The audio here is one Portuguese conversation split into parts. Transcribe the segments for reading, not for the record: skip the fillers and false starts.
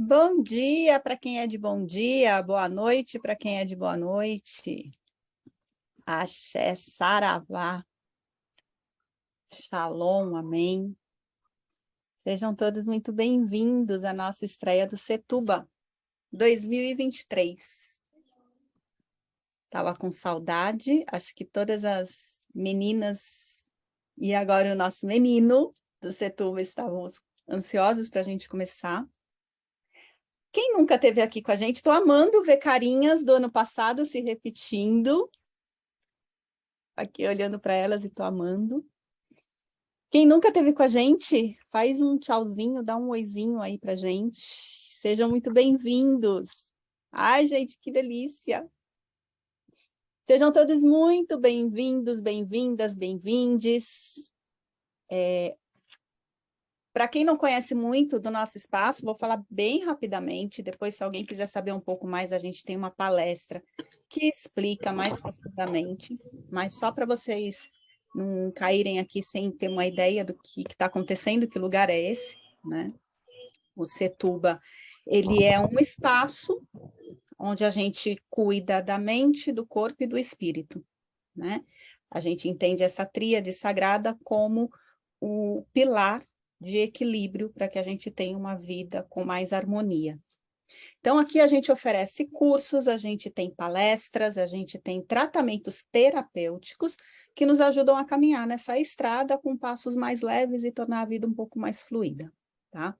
Bom dia para quem é de bom dia, boa noite para quem é de boa noite. Axé, saravá, shalom, amém. Sejam todos muito bem-vindos à nossa estreia do Setuba 2023. Estava com saudade, acho que todas as meninas e agora o nosso menino do Setuba estávamos ansiosos para a gente começar. Quem nunca esteve aqui com a gente, estou amando ver carinhas do ano passado se repetindo. Aqui olhando para elas e estou amando. Quem nunca esteve com a gente, faz um tchauzinho, dá um oizinho aí para gente. Sejam muito bem-vindos. Ai, gente, que delícia. Sejam todos muito bem-vindos, bem-vindas, bem-vindes. Para quem não conhece muito do nosso espaço, vou falar bem rapidamente. Depois, se alguém quiser saber um pouco mais, a gente tem uma palestra que explica mais profundamente. Mas só para vocês não caírem aqui sem ter uma ideia do que está acontecendo, que lugar é esse, né? O Setuba, ele é um espaço onde a gente cuida da mente, do corpo e do espírito, né? A gente entende essa tríade sagrada como o pilar de equilíbrio para que a gente tenha uma vida com mais harmonia. Então, aqui a gente oferece cursos, a gente tem palestras, a gente tem tratamentos terapêuticos que nos ajudam a caminhar nessa estrada com passos mais leves e tornar a vida um pouco mais fluida, tá?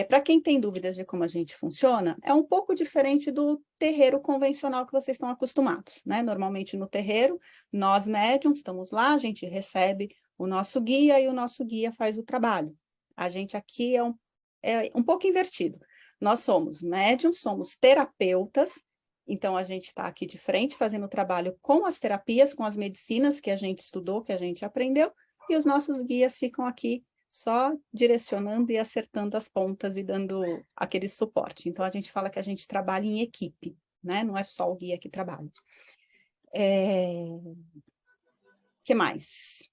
Para quem tem dúvidas de como a gente funciona, é um pouco diferente do terreiro convencional que vocês estão acostumados, né? Normalmente no terreiro, nós médiums estamos lá, a gente recebe o nosso guia e o nosso guia faz o trabalho. A gente aqui é um pouco invertido. Nós somos médiums, somos terapeutas, então a gente está aqui de frente fazendo o trabalho com as terapias, com as medicinas que a gente estudou, que a gente aprendeu, e os nossos guias ficam aqui só direcionando e acertando as pontas e dando aquele suporte. Então, a gente fala que a gente trabalha em equipe, né? Não é só o guia que trabalha. Que mais?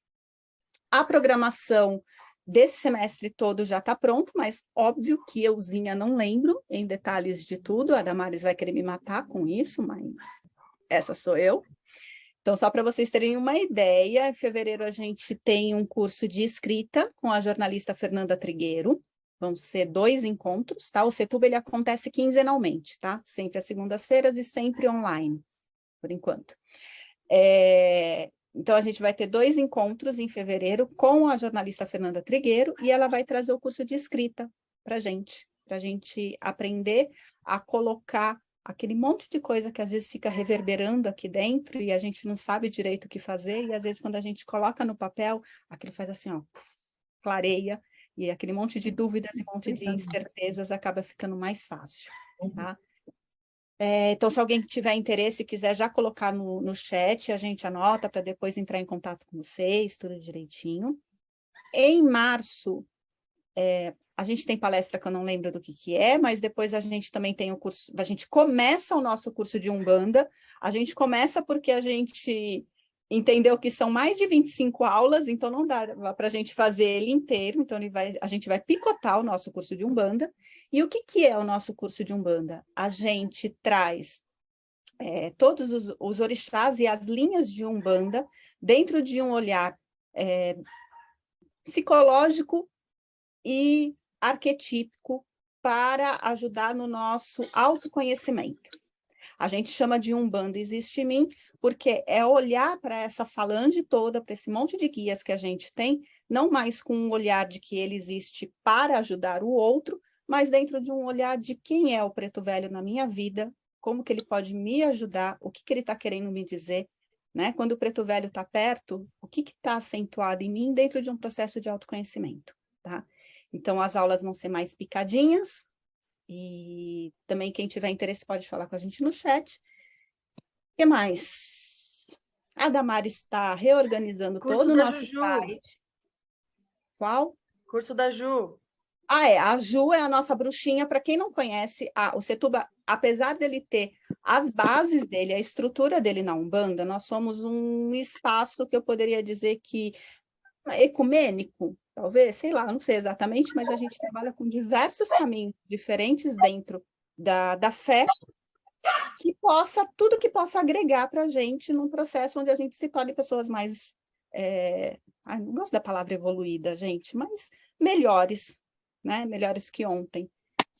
A programação desse semestre todo já está pronto, mas óbvio que euzinha não lembro em detalhes de tudo. A Damares vai querer me matar com isso, mas essa sou eu. Então, só para vocês terem uma ideia, em fevereiro a gente tem um curso de escrita com a jornalista Fernanda Trigueiro. Vão ser 2 encontros, tá? O Setuba, ele acontece quinzenalmente, tá? Sempre às segundas-feiras e sempre online, por enquanto. Então, a gente vai ter 2 encontros em fevereiro com a jornalista Fernanda Trigueiro e ela vai trazer o curso de escrita para a gente aprender a colocar aquele monte de coisa que às vezes fica reverberando aqui dentro e a gente não sabe direito o que fazer, e às vezes quando a gente coloca no papel, aquilo faz assim, ó, clareia, e aquele monte de dúvidas e monte de incertezas acaba ficando mais fácil, tá? Então, se alguém tiver interesse e quiser já colocar no chat, a gente anota para depois entrar em contato com vocês, tudo direitinho. Em março, a gente tem palestra que eu não lembro do que é, mas depois a gente também tem o curso, a gente começa o nosso curso de Umbanda, a gente começa porque a gente entendeu que são mais de 25 aulas, então não dá para a gente fazer ele inteiro, então a gente vai picotar o nosso curso de Umbanda. E o que é o nosso curso de Umbanda? A gente traz todos os orixás e as linhas de Umbanda dentro de um olhar psicológico e arquetípico para ajudar no nosso autoconhecimento. A gente chama de Umbanda Existe em Mim, porque é olhar para essa falange toda, para esse monte de guias que a gente tem, não mais com um olhar de que ele existe para ajudar o outro, mas dentro de um olhar de quem é o preto velho na minha vida, como que ele pode me ajudar, o que ele está querendo me dizer, né? Quando o preto velho está perto, o que está acentuado em mim dentro de um processo de autoconhecimento, tá? Então, as aulas vão ser mais picadinhas, e também quem tiver interesse pode falar com a gente no chat. O que mais? A Damares está reorganizando todo o nosso site. Qual? Curso da Ju. A Ju é a nossa bruxinha. Para quem não conhece, o Setuba, apesar dele ter as bases dele, a estrutura dele na Umbanda, nós somos um espaço que eu poderia dizer que ecumênico, talvez, sei lá, não sei exatamente, mas a gente trabalha com diversos caminhos diferentes dentro da fé, tudo que possa agregar para a gente num processo onde a gente se torne pessoas mais, não gosto da palavra evoluída, gente, mas melhores, né? Melhores que ontem.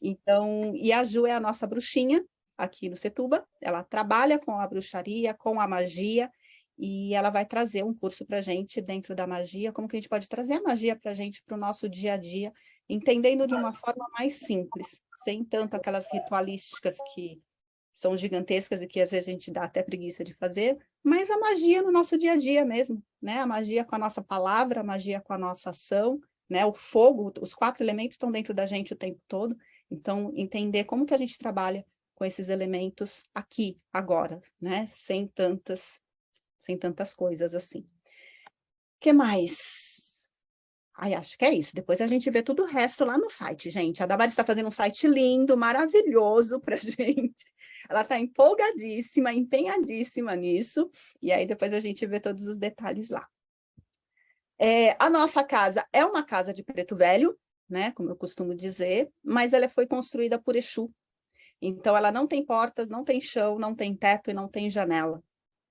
Então, e a Ju é a nossa bruxinha aqui no Setuba, ela trabalha com a bruxaria, com a magia, e ela vai trazer um curso para a gente dentro da magia, como que a gente pode trazer a magia para a gente, para o nosso dia a dia, entendendo de uma forma mais simples, sem tanto aquelas ritualísticas que são gigantescas e que às vezes a gente dá até preguiça de fazer, mas a magia no nosso dia a dia mesmo, né? A magia com a nossa palavra, a magia com a nossa ação, né? O fogo, os 4 elementos estão dentro da gente o tempo todo, então entender como que a gente trabalha com esses elementos aqui, agora, né? Sem tantas coisas assim. O que mais? Ai, acho que é isso. Depois a gente vê tudo o resto lá no site, gente. A Damares está fazendo um site lindo, maravilhoso para a gente. Ela está empolgadíssima, empenhadíssima nisso. E aí depois a gente vê todos os detalhes lá. A nossa casa é uma casa de preto velho, né? Como eu costumo dizer, mas ela foi construída por Exu. Então ela não tem portas, não tem chão, não tem teto e não tem janela.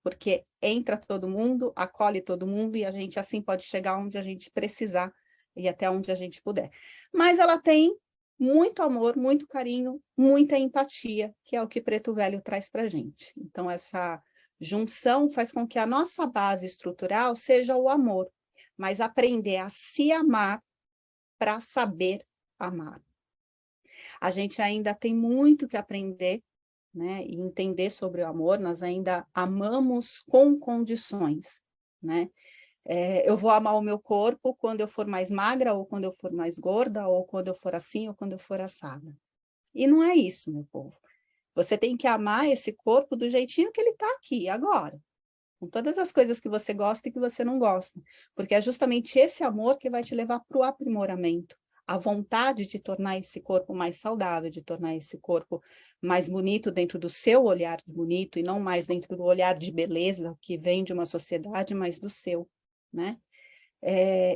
Porque entra todo mundo, acolhe todo mundo e a gente assim pode chegar onde a gente precisar e até onde a gente puder. Mas ela tem muito amor, muito carinho, muita empatia, que é o que Preto Velho traz para a gente. Então, essa junção faz com que a nossa base estrutural seja o amor, mas aprender a se amar para saber amar. A gente ainda tem muito que aprender, né, e entender sobre o amor, nós ainda amamos com condições, né? Eu vou amar o meu corpo quando eu for mais magra, ou quando eu for mais gorda, ou quando eu for assim, ou quando eu for assada. E não é isso, meu povo. Você tem que amar esse corpo do jeitinho que ele está aqui, agora. Com todas as coisas que você gosta e que você não gosta. Porque é justamente esse amor que vai te levar para o aprimoramento. A vontade de tornar esse corpo mais saudável, de tornar esse corpo mais bonito dentro do seu olhar de bonito e não mais dentro do olhar de beleza que vem de uma sociedade, mas do seu, né?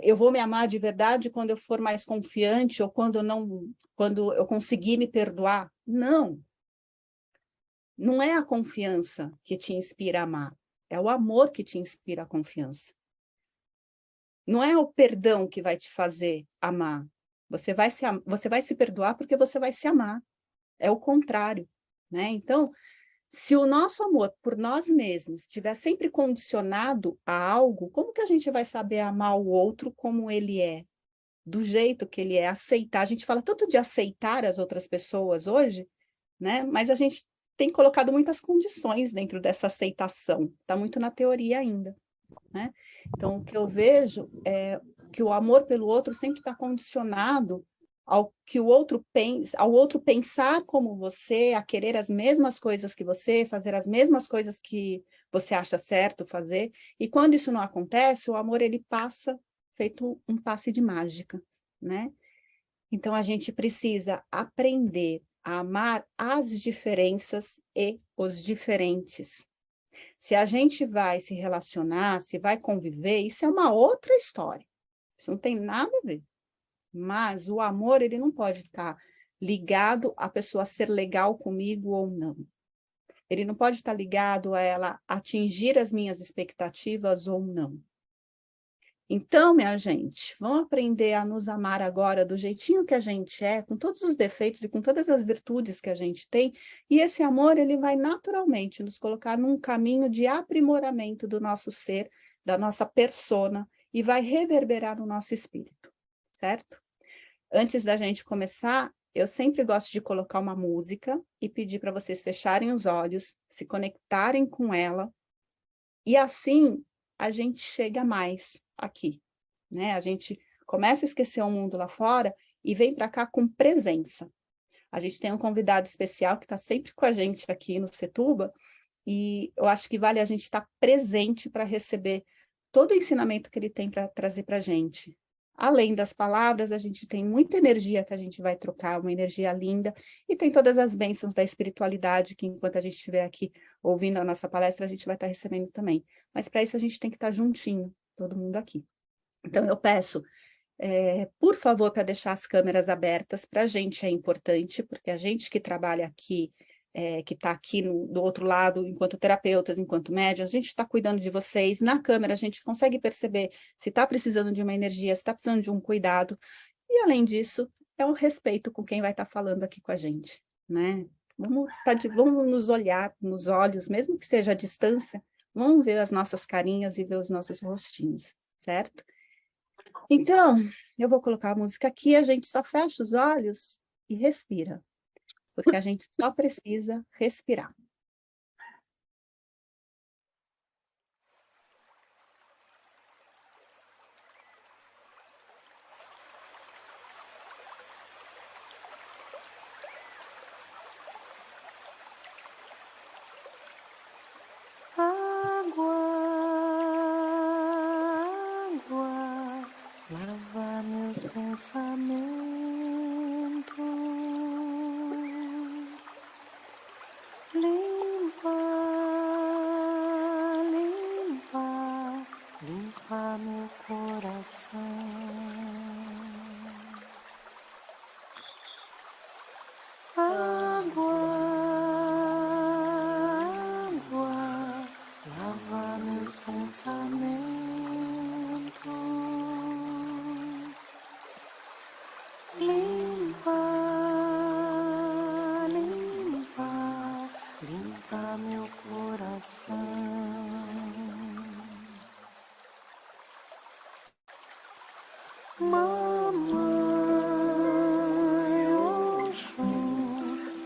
Eu vou me amar de verdade quando eu for mais confiante ou quando eu conseguir me perdoar? Não. Não é a confiança que te inspira a amar, é o amor que te inspira a confiança. Não é o perdão que vai te fazer amar. Você vai se perdoar porque você vai se amar. É o contrário, né? Então, se o nosso amor por nós mesmos estiver sempre condicionado a algo, como que a gente vai saber amar o outro como ele é? Do jeito que ele é, aceitar. A gente fala tanto de aceitar as outras pessoas hoje, né? Mas a gente tem colocado muitas condições dentro dessa aceitação. Está muito na teoria ainda, né? Então, o que eu vejo é que o amor pelo outro sempre está condicionado ao que o outro pensa, ao outro pensar como você, a querer as mesmas coisas que você, fazer as mesmas coisas que você acha certo fazer. E quando isso não acontece, o amor ele passa feito um passe de mágica, né? Então a gente precisa aprender a amar as diferenças e os diferentes. Se a gente vai se relacionar, se vai conviver, isso é uma outra história. Isso não tem nada a ver. Mas o amor, ele não pode estar ligado à pessoa ser legal comigo ou não. Ele não pode estar ligado a ela atingir as minhas expectativas ou não. Então, minha gente, vamos aprender a nos amar agora do jeitinho que a gente é, com todos os defeitos e com todas as virtudes que a gente tem, e esse amor, ele vai naturalmente nos colocar num caminho de aprimoramento do nosso ser, da nossa persona, e vai reverberar no nosso espírito, certo? Antes da gente começar, eu sempre gosto de colocar uma música e pedir para vocês fecharem os olhos, se conectarem com ela, e assim a gente chega mais aqui, né? A gente começa a esquecer o mundo lá fora e vem para cá com presença. A gente tem um convidado especial que está sempre com a gente aqui no Setuba, e eu acho que vale a gente estar presente para receber todo o ensinamento que ele tem para trazer para a gente. Além das palavras, a gente tem muita energia que a gente vai trocar, uma energia linda, e tem todas as bênçãos da espiritualidade, que enquanto a gente estiver aqui ouvindo a nossa palestra, a gente vai estar recebendo também. Mas para isso a gente tem que estar juntinho, todo mundo aqui. Então eu peço Por favor, para deixar as câmeras abertas, para a gente é importante, porque a gente que trabalha aqui, que está aqui do outro lado, enquanto terapeutas, enquanto médiums, a gente está cuidando de vocês. Na câmera, a gente consegue perceber se está precisando de uma energia, se está precisando de um cuidado. E, além disso, é um respeito com quem vai estar falando aqui com a gente, né? Vamos nos olhar nos olhos, mesmo que seja à distância, vamos ver as nossas carinhas e ver os nossos rostinhos, certo? Então, eu vou colocar a música aqui, a gente só fecha os olhos e respira, porque a gente só precisa respirar. Água, água, lava meus pensamentos. Limpa, limpa, limpa meu coração. Água, água, lava meus pensamentos. Limpa, limpa, limpa meu coração. Mamãe Oxum,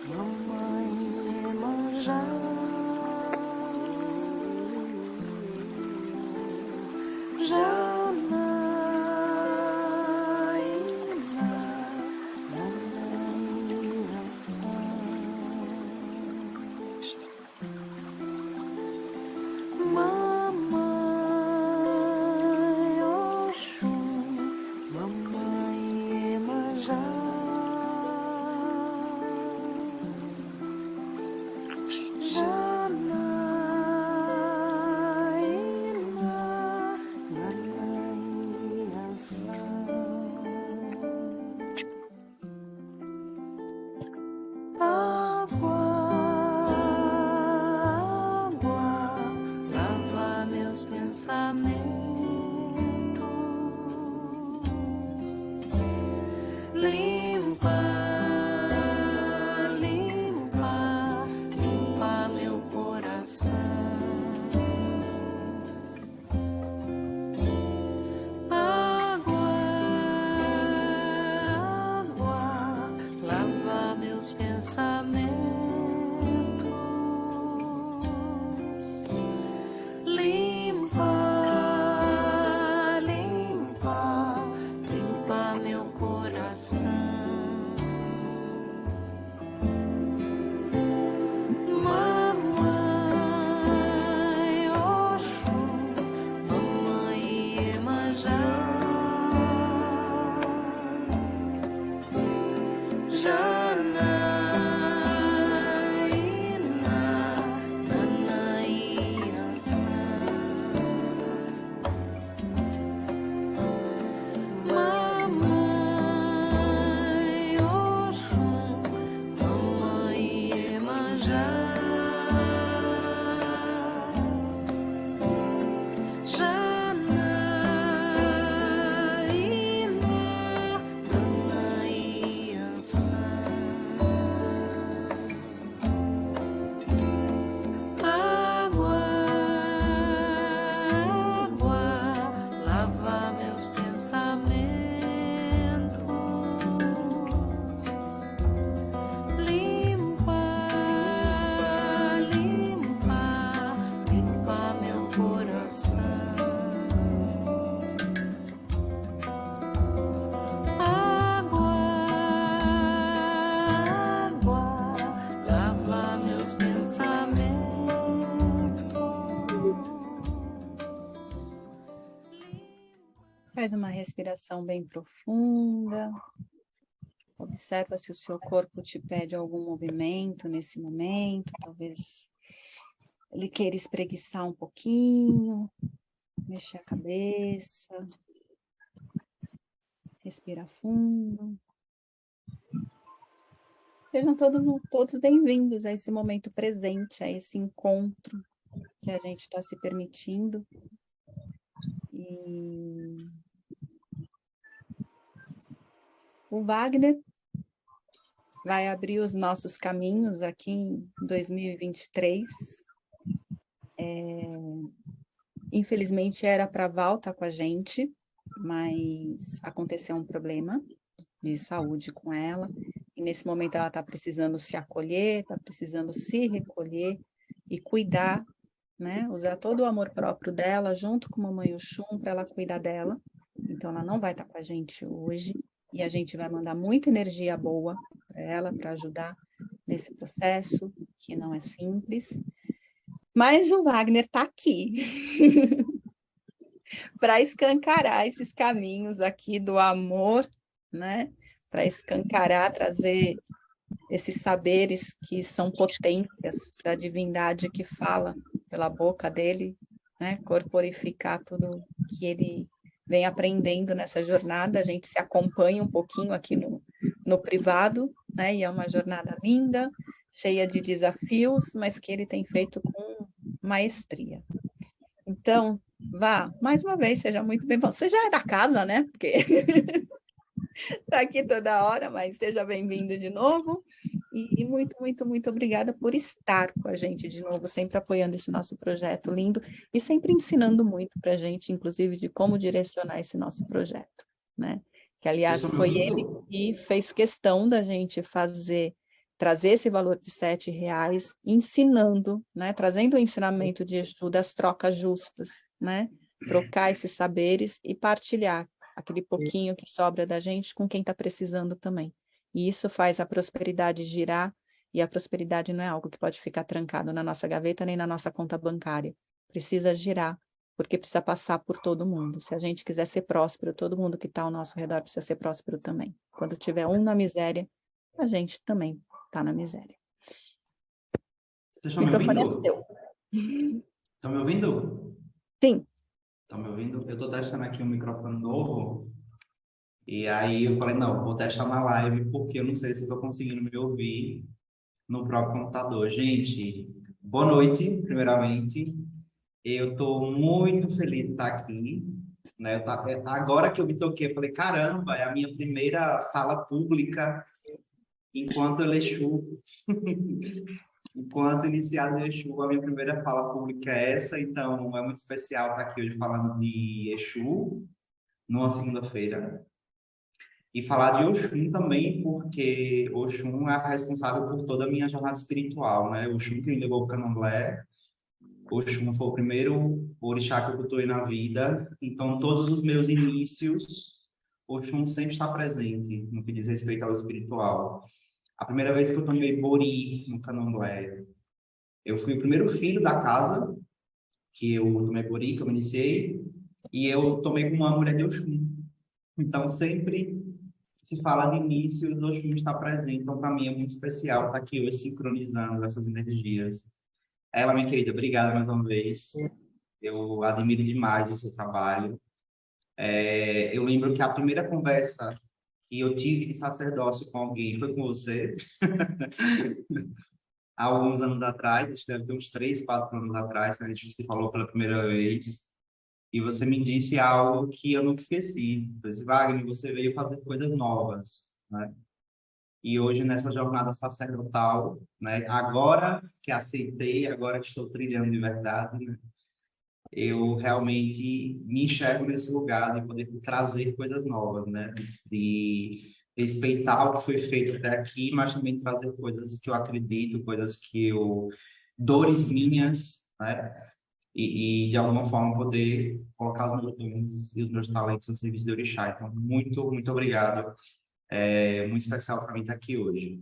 mamãe Iemanjá, Janaína, mamãe Ançã, mamãe Oxum, mamãe Iemanjá, Janaína, mamãe Ançã. Água, água, lava meus pensamentos. Limpa, limpa, limpa meu coração. Água, água, lava meus pensamentos. Limpa, limpa, limpa meu coração. Mamãe Oxum, mamãe Iemanjá, Janaína, Nanaí Ançã, mamãe Oxum, mamãe Iemanjá, Janaína, Nanaí Ançã. Água, água, lava meus pensamentos. Limpa, limpa, limpa meu coração. Água, água, lava meus pensamentos. Faz uma respiração bem profunda. Observa se o seu corpo te pede algum movimento nesse momento. Talvez ele queira espreguiçar um pouquinho, mexer a cabeça. Respira fundo. Sejam todos bem-vindos a esse momento presente, a esse encontro que a gente está se permitindo. E o Wagner vai abrir os nossos caminhos aqui em 2023. Infelizmente era para a Val estar com a gente, mas aconteceu um problema de saúde com ela, e nesse momento ela está precisando se acolher, está precisando se recolher e cuidar, né? Usar todo o amor próprio dela, junto com a Mamãe Oxum, para ela cuidar dela. Então ela não vai estar com a gente hoje, e a gente vai mandar muita energia boa para ela, para ajudar nesse processo, que não é simples. Mas o Wagner está aqui para escancarar esses caminhos aqui do amor, né? Para escancarar, trazer esses saberes que são potências da divindade que fala pela boca dele, né? Corporificar tudo que ele vem aprendendo nessa jornada. A gente se acompanha um pouquinho aqui no privado, né? E é uma jornada linda, cheia de desafios, mas que ele tem feito com maestria. Então, Vá, mais uma vez, seja muito bem-vindo. Você já é da casa, né? Porque está aqui toda hora, mas seja bem-vindo de novo. E muito, muito, muito obrigada por estar com a gente de novo, sempre apoiando esse nosso projeto lindo e sempre ensinando muito para a gente, inclusive, de como direcionar esse nosso projeto, né? Que, aliás, foi ele que fez questão da gente trazer esse valor de R$7, ensinando, né? Trazendo o ensinamento de Exu das trocas justas, né? Trocar esses saberes e partilhar aquele pouquinho que sobra da gente com quem está precisando também. E isso faz a prosperidade girar, e a prosperidade não é algo que pode ficar trancado na nossa gaveta nem na nossa conta bancária. Precisa girar, porque precisa passar por todo mundo. Se a gente quiser ser próspero, todo mundo que está ao nosso redor precisa ser próspero também. Quando tiver um na miséria, a gente também está na miséria. Vocês O estão me microfone ouvindo? é seu. Estão me ouvindo? Sim. Estão me ouvindo? Eu estou testando aqui um microfone novo. E aí eu falei, não, vou testar na live, porque eu não sei se estou conseguindo me ouvir no próprio computador. Gente, boa noite, primeiramente. Eu estou muito feliz de estar aqui. Né? Agora que eu me toquei, eu falei, caramba, é a minha primeira fala pública enquanto Exu. Enquanto iniciado em Exu, a minha primeira fala pública é essa, então é muito especial estar aqui hoje falando de Exu, numa segunda-feira. E falar de Oxum também, porque Oxum é a responsável por toda a minha jornada espiritual, né? Oxum que me levou ao Candomblé, Oxum foi o primeiro orixá que eu cultuei na vida, então todos os meus inícios, Oxum sempre está presente no que diz respeito ao espiritual. A primeira vez que eu tomei Bori no Candomblé, eu fui o primeiro filho da casa, que eu tomei Bori, que eu me iniciei, e eu tomei com uma mulher de Oxum. Então, sempre se fala de início, o Oxum está presente. Então, para mim, é muito especial estar aqui hoje sincronizando essas energias. Ela, minha querida, obrigada mais uma vez. Eu admiro demais o seu trabalho. Eu lembro que a primeira conversa que eu tive de sacerdócio com alguém foi com você. Há alguns anos atrás, acho que deve ter uns 3, 4 anos atrás, que a gente se falou pela primeira vez, e você me disse algo que eu nunca esqueci. Você disse, Wagner, você veio fazer coisas novas, né? E hoje, nessa jornada sacerdotal, né, agora que aceitei, agora que estou trilhando de verdade, né, eu realmente me enxergo nesse lugar de poder trazer coisas novas, né? De respeitar o que foi feito até aqui, mas também trazer coisas que eu acredito, coisas que eu... dores minhas, né? E de alguma forma poder colocar os meus dons e os meus talentos a serviço de orixá. Então, muito, muito obrigado. É muito especial para mim estar aqui hoje.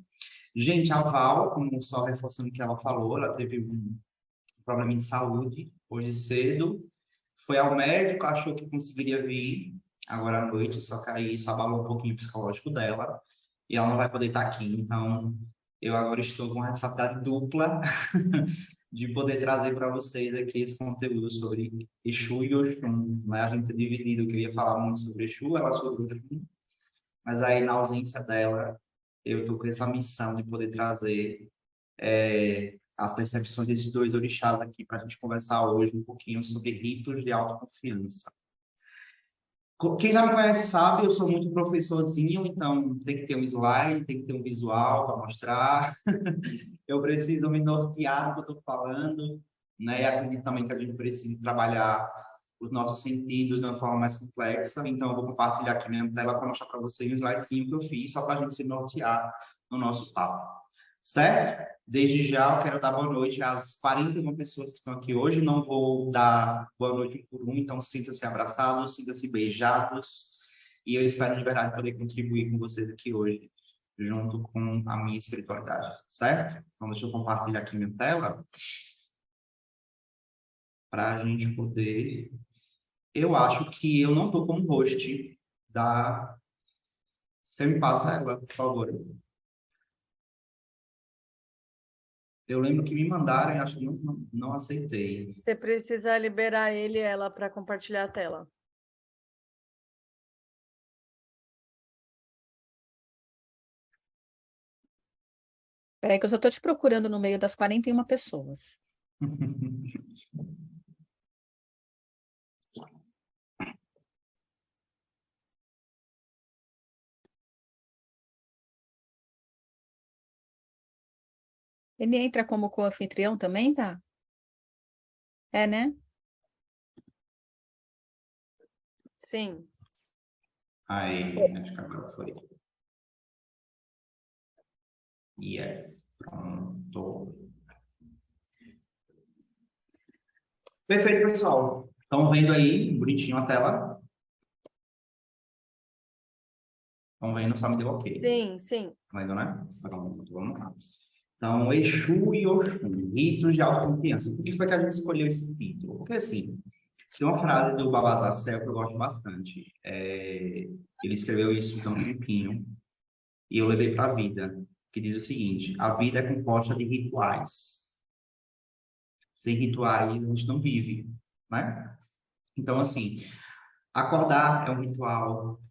Gente, a Val, como só reforçando o que ela falou, ela teve um problema de saúde hoje cedo, foi ao médico, achou que conseguiria vir agora à noite, só que aí isso abalou um pouquinho o psicológico dela, e ela não vai poder estar aqui. Então, eu agora estou com a responsabilidade dupla de poder trazer para vocês aqui esse conteúdo sobre Exu e Oxum, né? A gente é dividido, eu queria falar muito sobre Exu, ela sobre Oxum, mas aí na ausência dela, eu estou com essa missão de poder trazer as percepções desses dois orixás aqui para a gente conversar hoje um pouquinho sobre ritos de autoconfiança. Quem já me conhece sabe, eu sou muito professorzinho, então tem que ter um slide, tem que ter um visual para mostrar. Eu preciso me nortear no que eu estou falando, né? E acredito também que a gente precisa trabalhar os nossos sentidos de uma forma mais complexa. Então, eu vou compartilhar aqui minha tela para mostrar para vocês um slidezinho que eu fiz, só para a gente se nortear no nosso papo. Certo? Desde já, eu quero dar boa noite às 41 pessoas que estão aqui hoje. Não vou dar boa noite um por um, então sintam-se abraçados, sintam-se beijados. E eu espero de verdade poder contribuir com vocês aqui hoje, junto com a minha espiritualidade, certo? Então, deixa eu compartilhar aqui minha tela para a gente poder... Eu acho que eu não estou como host da... Você me passa ela, por favor. Eu lembro que me mandaram e acho que não aceitei. Você precisa liberar ele e ela para compartilhar a tela. Peraí que eu só estou te procurando no meio das 41 pessoas. Ele entra como co-anfitrião também, tá? É, né? Sim. Aí, acho que agora foi. Yes, pronto. Perfeito, pessoal. Estão vendo aí, bonitinho a tela? Estão vendo? Só me deu ok. Sim, sim. Tá vendo, né? Pronto, vamos lá. Então, Exu e Oxum, ritos de autoconfiança. Por que foi que a gente escolheu esse título? Porque, assim, tem uma frase do Babazar Cell que eu gosto bastante. Ele escreveu isso tão limpinho, e eu levei para a vida, que diz o seguinte: a vida é composta de rituais. Sem rituais, a gente não vive, né? Então, assim, acordar é um ritual,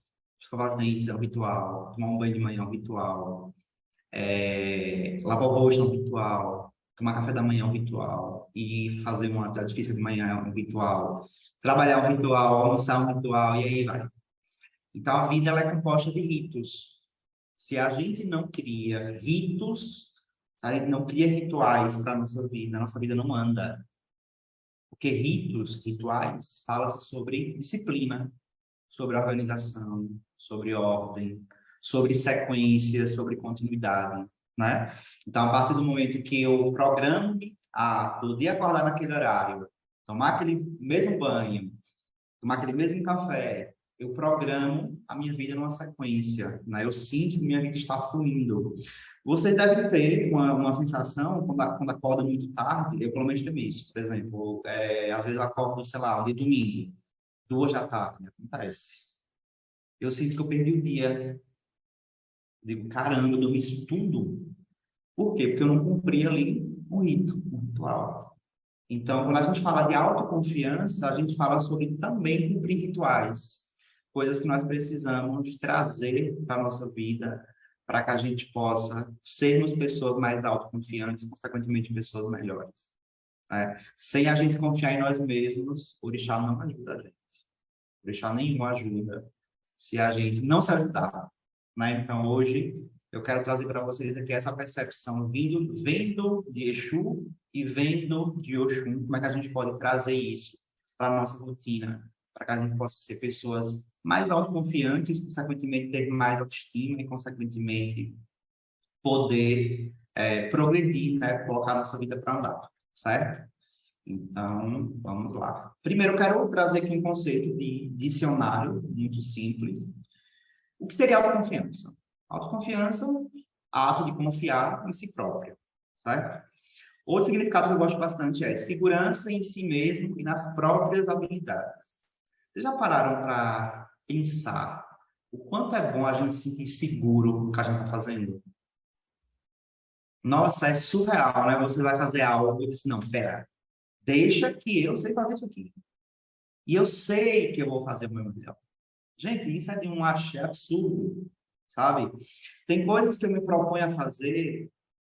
escovar os dentes é um ritual, tomar um banho de manhã é um ritual, lavar o rosto é um ritual, tomar café da manhã é um ritual, e fazer uma atividade física de manhã é um ritual, trabalhar é um ritual, almoçar é um ritual, e aí vai. Então, a vida ela é composta de ritos. Se a gente não cria ritos, se a gente não cria rituais para a nossa vida não anda. Porque ritos, rituais, fala-se sobre disciplina, sobre organização, sobre ordem, sobre sequência, sobre continuidade, né? Então, a partir do momento que eu programo todo dia acordar naquele horário, tomar aquele mesmo banho, tomar aquele mesmo café, eu programo a minha vida numa sequência, né? Eu sinto que minha vida está fluindo. Você deve ter uma sensação, quando acorda muito tarde, eu pelo menos tenho isso, por exemplo, às vezes eu acordo, sei lá, de domingo, 2 da tarde, acontece. Eu sinto que eu perdi o dia. Digo, caramba, eu dormi isso tudo. Por quê? Porque eu não cumpri ali um rito, um ritual. Então, quando a gente fala de autoconfiança, a gente fala sobre também cumprir rituais, coisas que nós precisamos de trazer para a nossa vida, para que a gente possa sermos pessoas mais autoconfiantes, consequentemente pessoas melhores. Né? Sem a gente confiar em nós mesmos, o orixá não ajuda a gente. O orixá nenhum ajuda se a gente não se ajudar. Né? Então, hoje, eu quero trazer para vocês aqui essa percepção vendo de Exu e vendo de Oxum, como é que a gente pode trazer isso para a nossa rotina, para que a gente possa ser pessoas mais autoconfiantes, consequentemente ter mais autoestima e, consequentemente, poder progredir, né? Colocar a nossa vida para andar, certo? Então, vamos lá. Primeiro, eu quero trazer aqui um conceito de dicionário muito simples. O que seria autoconfiança? Autoconfiança, ato de confiar em si próprio, certo? Outro significado que eu gosto bastante é segurança em si mesmo e nas próprias habilidades. Vocês já pararam para pensar o quanto é bom a gente se sentir seguro no que a gente está fazendo? Nossa, é surreal, né? Você vai fazer algo e diz, não, pera, deixa que eu sei fazer isso aqui. E eu sei que eu vou fazer o meu melhor. Gente, isso é de um axé absurdo. sabe? Tem coisas que eu me proponho a fazer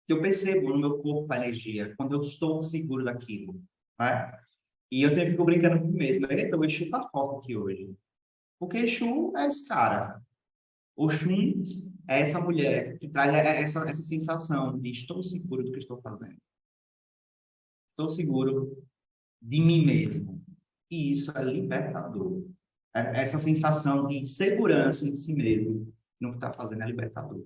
que eu percebo no meu corpo a energia, quando eu estou seguro daquilo, né? E eu sempre fico brincando comigo mesmo. Eita, o Exu tá forte aqui hoje. Porque Exu é esse cara. Oxum é essa mulher que traz essa sensação de estou seguro do que estou fazendo. Estou seguro de mim mesmo. E isso é libertador. Essa sensação de segurança em si mesmo no que está fazendo é libertador.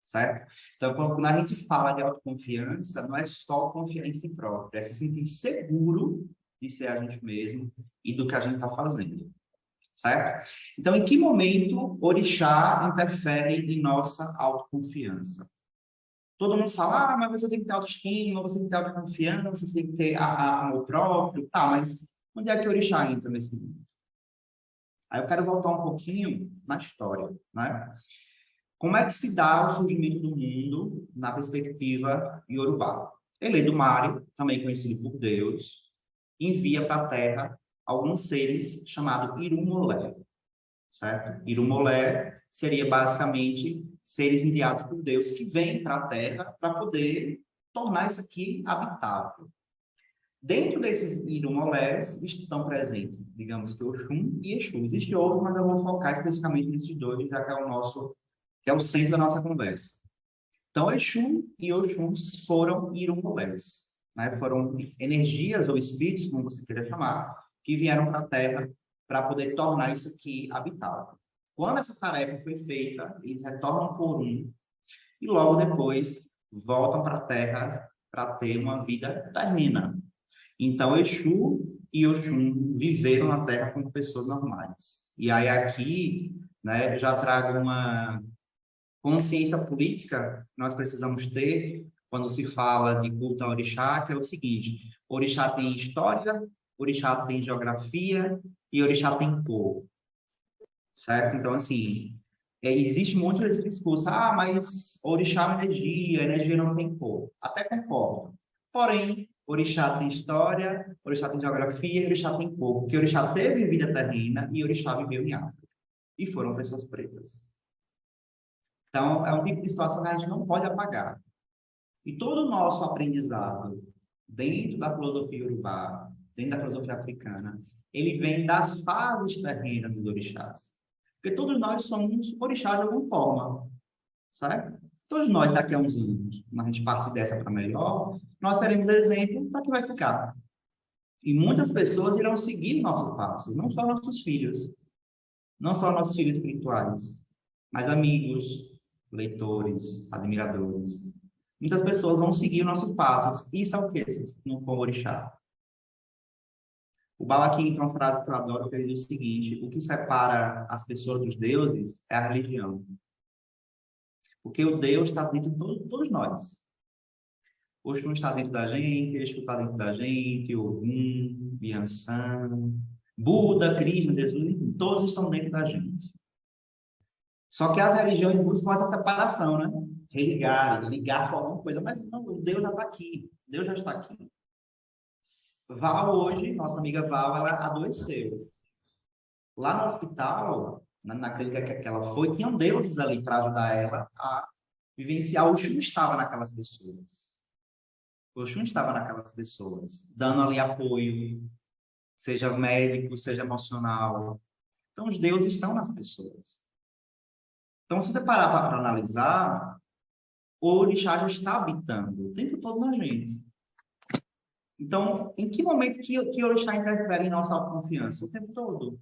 Certo? Então, quando a gente fala de autoconfiança, não é só confiar em si próprio, é se sentir seguro de ser a gente mesmo e do que a gente está fazendo. Certo? Então, em que momento orixá interfere em nossa autoconfiança? Todo mundo fala, mas você tem que ter autoestima, você tem que ter autoconfiança, você tem que ter amor próprio, tá, mas onde é que orixá entra nesse mundo? Aí eu quero voltar um pouquinho na história, né? Como é que se dá o surgimento do mundo na perspectiva iorubá? Eledumário, também conhecido por Deus, envia para a Terra alguns seres chamados Irumolé, certo? Irumolé seria basicamente seres enviados por Deus que vêm para a Terra para poder tornar isso aqui habitável. Dentro desses Irumolés estão presentes, digamos que Oxum e Exu. Existem outros, mas eu vou focar especificamente nesses dois, já que é o nosso, que é o centro da nossa conversa. Então, Exu e Oxum foram Irumolés, né? Foram energias ou espíritos, como você queira chamar, que vieram para a Terra para poder tornar isso aqui habitável. Quando essa tarefa foi feita, eles retornam por um e logo depois voltam para a Terra para ter uma vida terrena. Então, Exu e Oxum viveram na Terra como pessoas normais. E aí aqui, né, já trago uma consciência política que nós precisamos ter quando se fala de culto a orixá, que é o seguinte: orixá tem história, orixá tem geografia e orixá tem cor, certo? Então, assim, existe muito desse discurso, mas orixá é energia não tem cor. Até concordo. Porém, orixá tem história, orixá tem geografia, orixá tem cor, porque orixá teve vida terrena e orixá viveu em África. E foram pessoas pretas. Então, é um tipo de situação que a gente não pode apagar. E todo o nosso aprendizado dentro da filosofia urubá, dentro da filosofia africana, ele vem das fases terrenas dos orixás. Porque todos nós somos orixás de alguma forma, certo? Todos nós, daqui a uns anos, quando a gente parte dessa para melhor, nós seremos exemplo para que vai ficar. E muitas pessoas irão seguir nossos passos, não só nossos filhos, não só nossos filhos espirituais, mas amigos, leitores, admiradores. Muitas pessoas vão seguir nossos passos. Isso é o quê? Se não for orixá. O Balaquim tem uma frase que eu adoro, que ele diz o seguinte: o que separa as pessoas dos deuses é a religião. Porque o Deus está dentro de todos nós. Oxum está dentro da gente, Exu está dentro da gente, Ogum, Biansan, Buda, Krishna, Jesus, todos estão dentro da gente. Só que as religiões buscam essa separação, né? Ligar com alguma coisa, mas não, o Deus já está aqui, Deus já está aqui. Val hoje, nossa amiga Val, ela adoeceu. Lá no hospital, na clínica que ela foi, tinham deuses ali para ajudar ela a vivenciar. O Oxum estava naquelas pessoas. O Oxum estava naquelas pessoas, dando ali apoio, seja médico, seja emocional. Então, os deuses estão nas pessoas. Então, se você parar para analisar, o orixá já está habitando o tempo todo na gente. Então, em que momento que o orixá interfere em nossa autoconfiança? O tempo todo.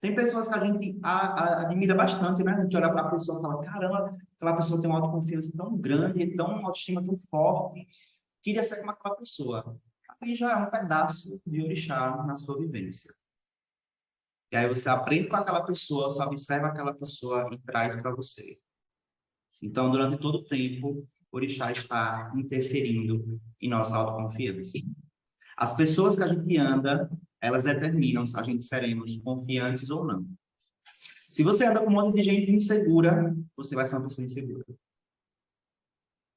Tem pessoas que a gente admira bastante, né? A gente olha para a pessoa e fala, caramba, aquela pessoa tem uma autoconfiança tão grande, uma autoestima tão forte, queria ser como aquela pessoa. Ali já é um pedaço de orixá na sua vivência. E aí você aprende com aquela pessoa, você observa aquela pessoa e traz para você. Então, durante todo o tempo, o orixá está interferindo em nossa autoconfiança. As pessoas que a gente anda, elas determinam se a gente seremos confiantes ou não. Se você anda com um monte de gente insegura, você vai ser uma pessoa insegura.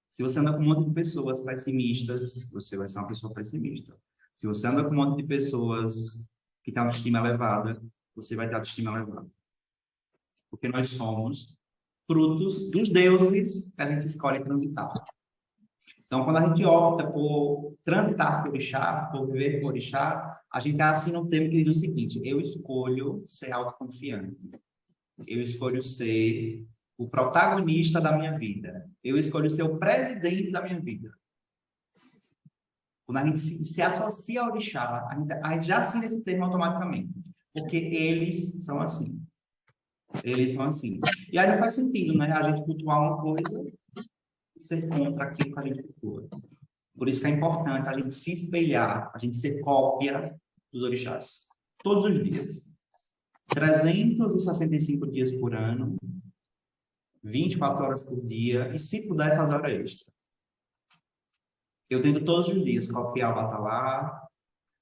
Se você anda com um monte de pessoas pessimistas, você vai ser uma pessoa pessimista. Se você anda com um monte de pessoas que têm autoestima elevada, você vai ter autoestima elevada. Porque nós somos frutos dos deuses que a gente escolhe transitar. Então, quando a gente opta por transitar por orixá, por viver por orixá, a gente assina um termo que diz o seguinte: eu escolho ser autoconfiante. Eu escolho ser o protagonista da minha vida. Eu escolho ser o presidente da minha vida. Quando a gente se associa ao orixá, a gente já assina esse termo automaticamente. Porque eles são assim. Eles são assim. E aí não faz sentido, né? A gente cultuar uma coisa e ser contra aquilo que a gente cultua. Por isso que é importante a gente se espelhar, a gente ser cópia dos orixás. Todos os dias. 365 dias por ano, 24 horas por dia, e se puder fazer hora extra. Eu tento todos os dias copiar o Batalá,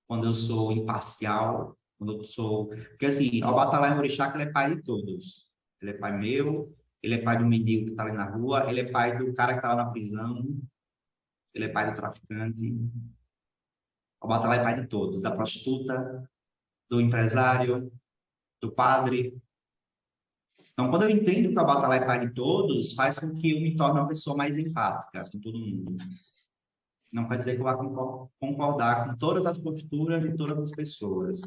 quando eu sou imparcial, quando eu sou... Porque assim, o Batalá é um orixá que ele é pai de todos. Ele é pai meu, ele é pai do mendigo que está ali na rua, ele é pai do cara que está lá na prisão, ele é pai do traficante. O Batalá é pai de todos, da prostituta, do empresário, do padre. Então, quando eu entendo que o Batalá é pai de todos, faz com que eu me torne uma pessoa mais empática com todo mundo. Não quer dizer que eu vá concordar com todas as posturas de todas as pessoas,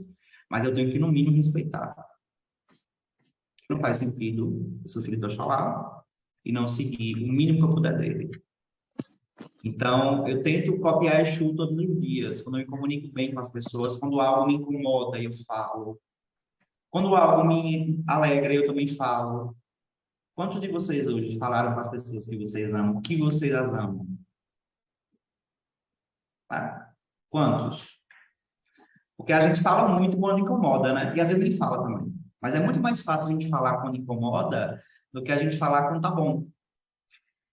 mas eu tenho que, no mínimo, respeitar. Não faz sentido eu sou filho de Oxalá e não seguir o mínimo que eu puder dele. Então, eu tento copiar Exu todos os dias, quando eu me comunico bem com as pessoas, quando algo me incomoda, eu falo. Quando algo me alegra, eu também falo. Quantos de vocês hoje falaram para as pessoas que vocês amam, que vocês as amam? Tá? Quantos? Porque a gente fala muito quando incomoda, né? E às vezes nem fala também. Mas é muito mais fácil a gente falar quando incomoda do que a gente falar quando tá bom.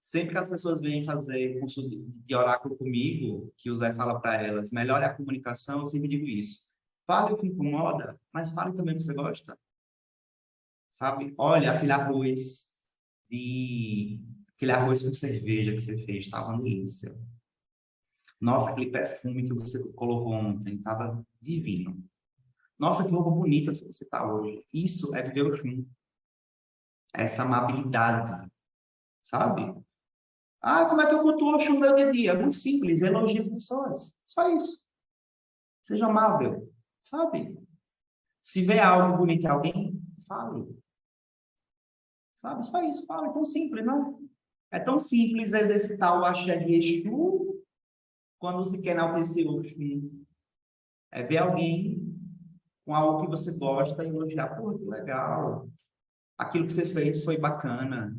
Sempre que as pessoas vêm fazer curso de oráculo comigo, que o Zé fala para elas, melhore a comunicação, eu sempre digo isso. Fale o que incomoda, mas fale também o que você gosta. Sabe? Olha, aquele arroz com cerveja que você fez, estava uma delícia. Nossa, aquele perfume que você colocou ontem, estava divino. Nossa, que roupa bonita você está hoje. Isso é viver o Oxum. Essa amabilidade, sabe? Ah, como é que eu cultuo o Oxum no meu dia a dia? Muito simples, elogie as pessoas. Só isso. Seja amável, sabe? Se vê algo bonito em alguém, fale. Sabe? Só isso, fala. É tão simples, não? É tão simples exercitar o axé de Exu quando se quer enaltecer o Oxum. É ver alguém com algo que você gosta e elogiar. Pô, que legal. Aquilo que você fez foi bacana.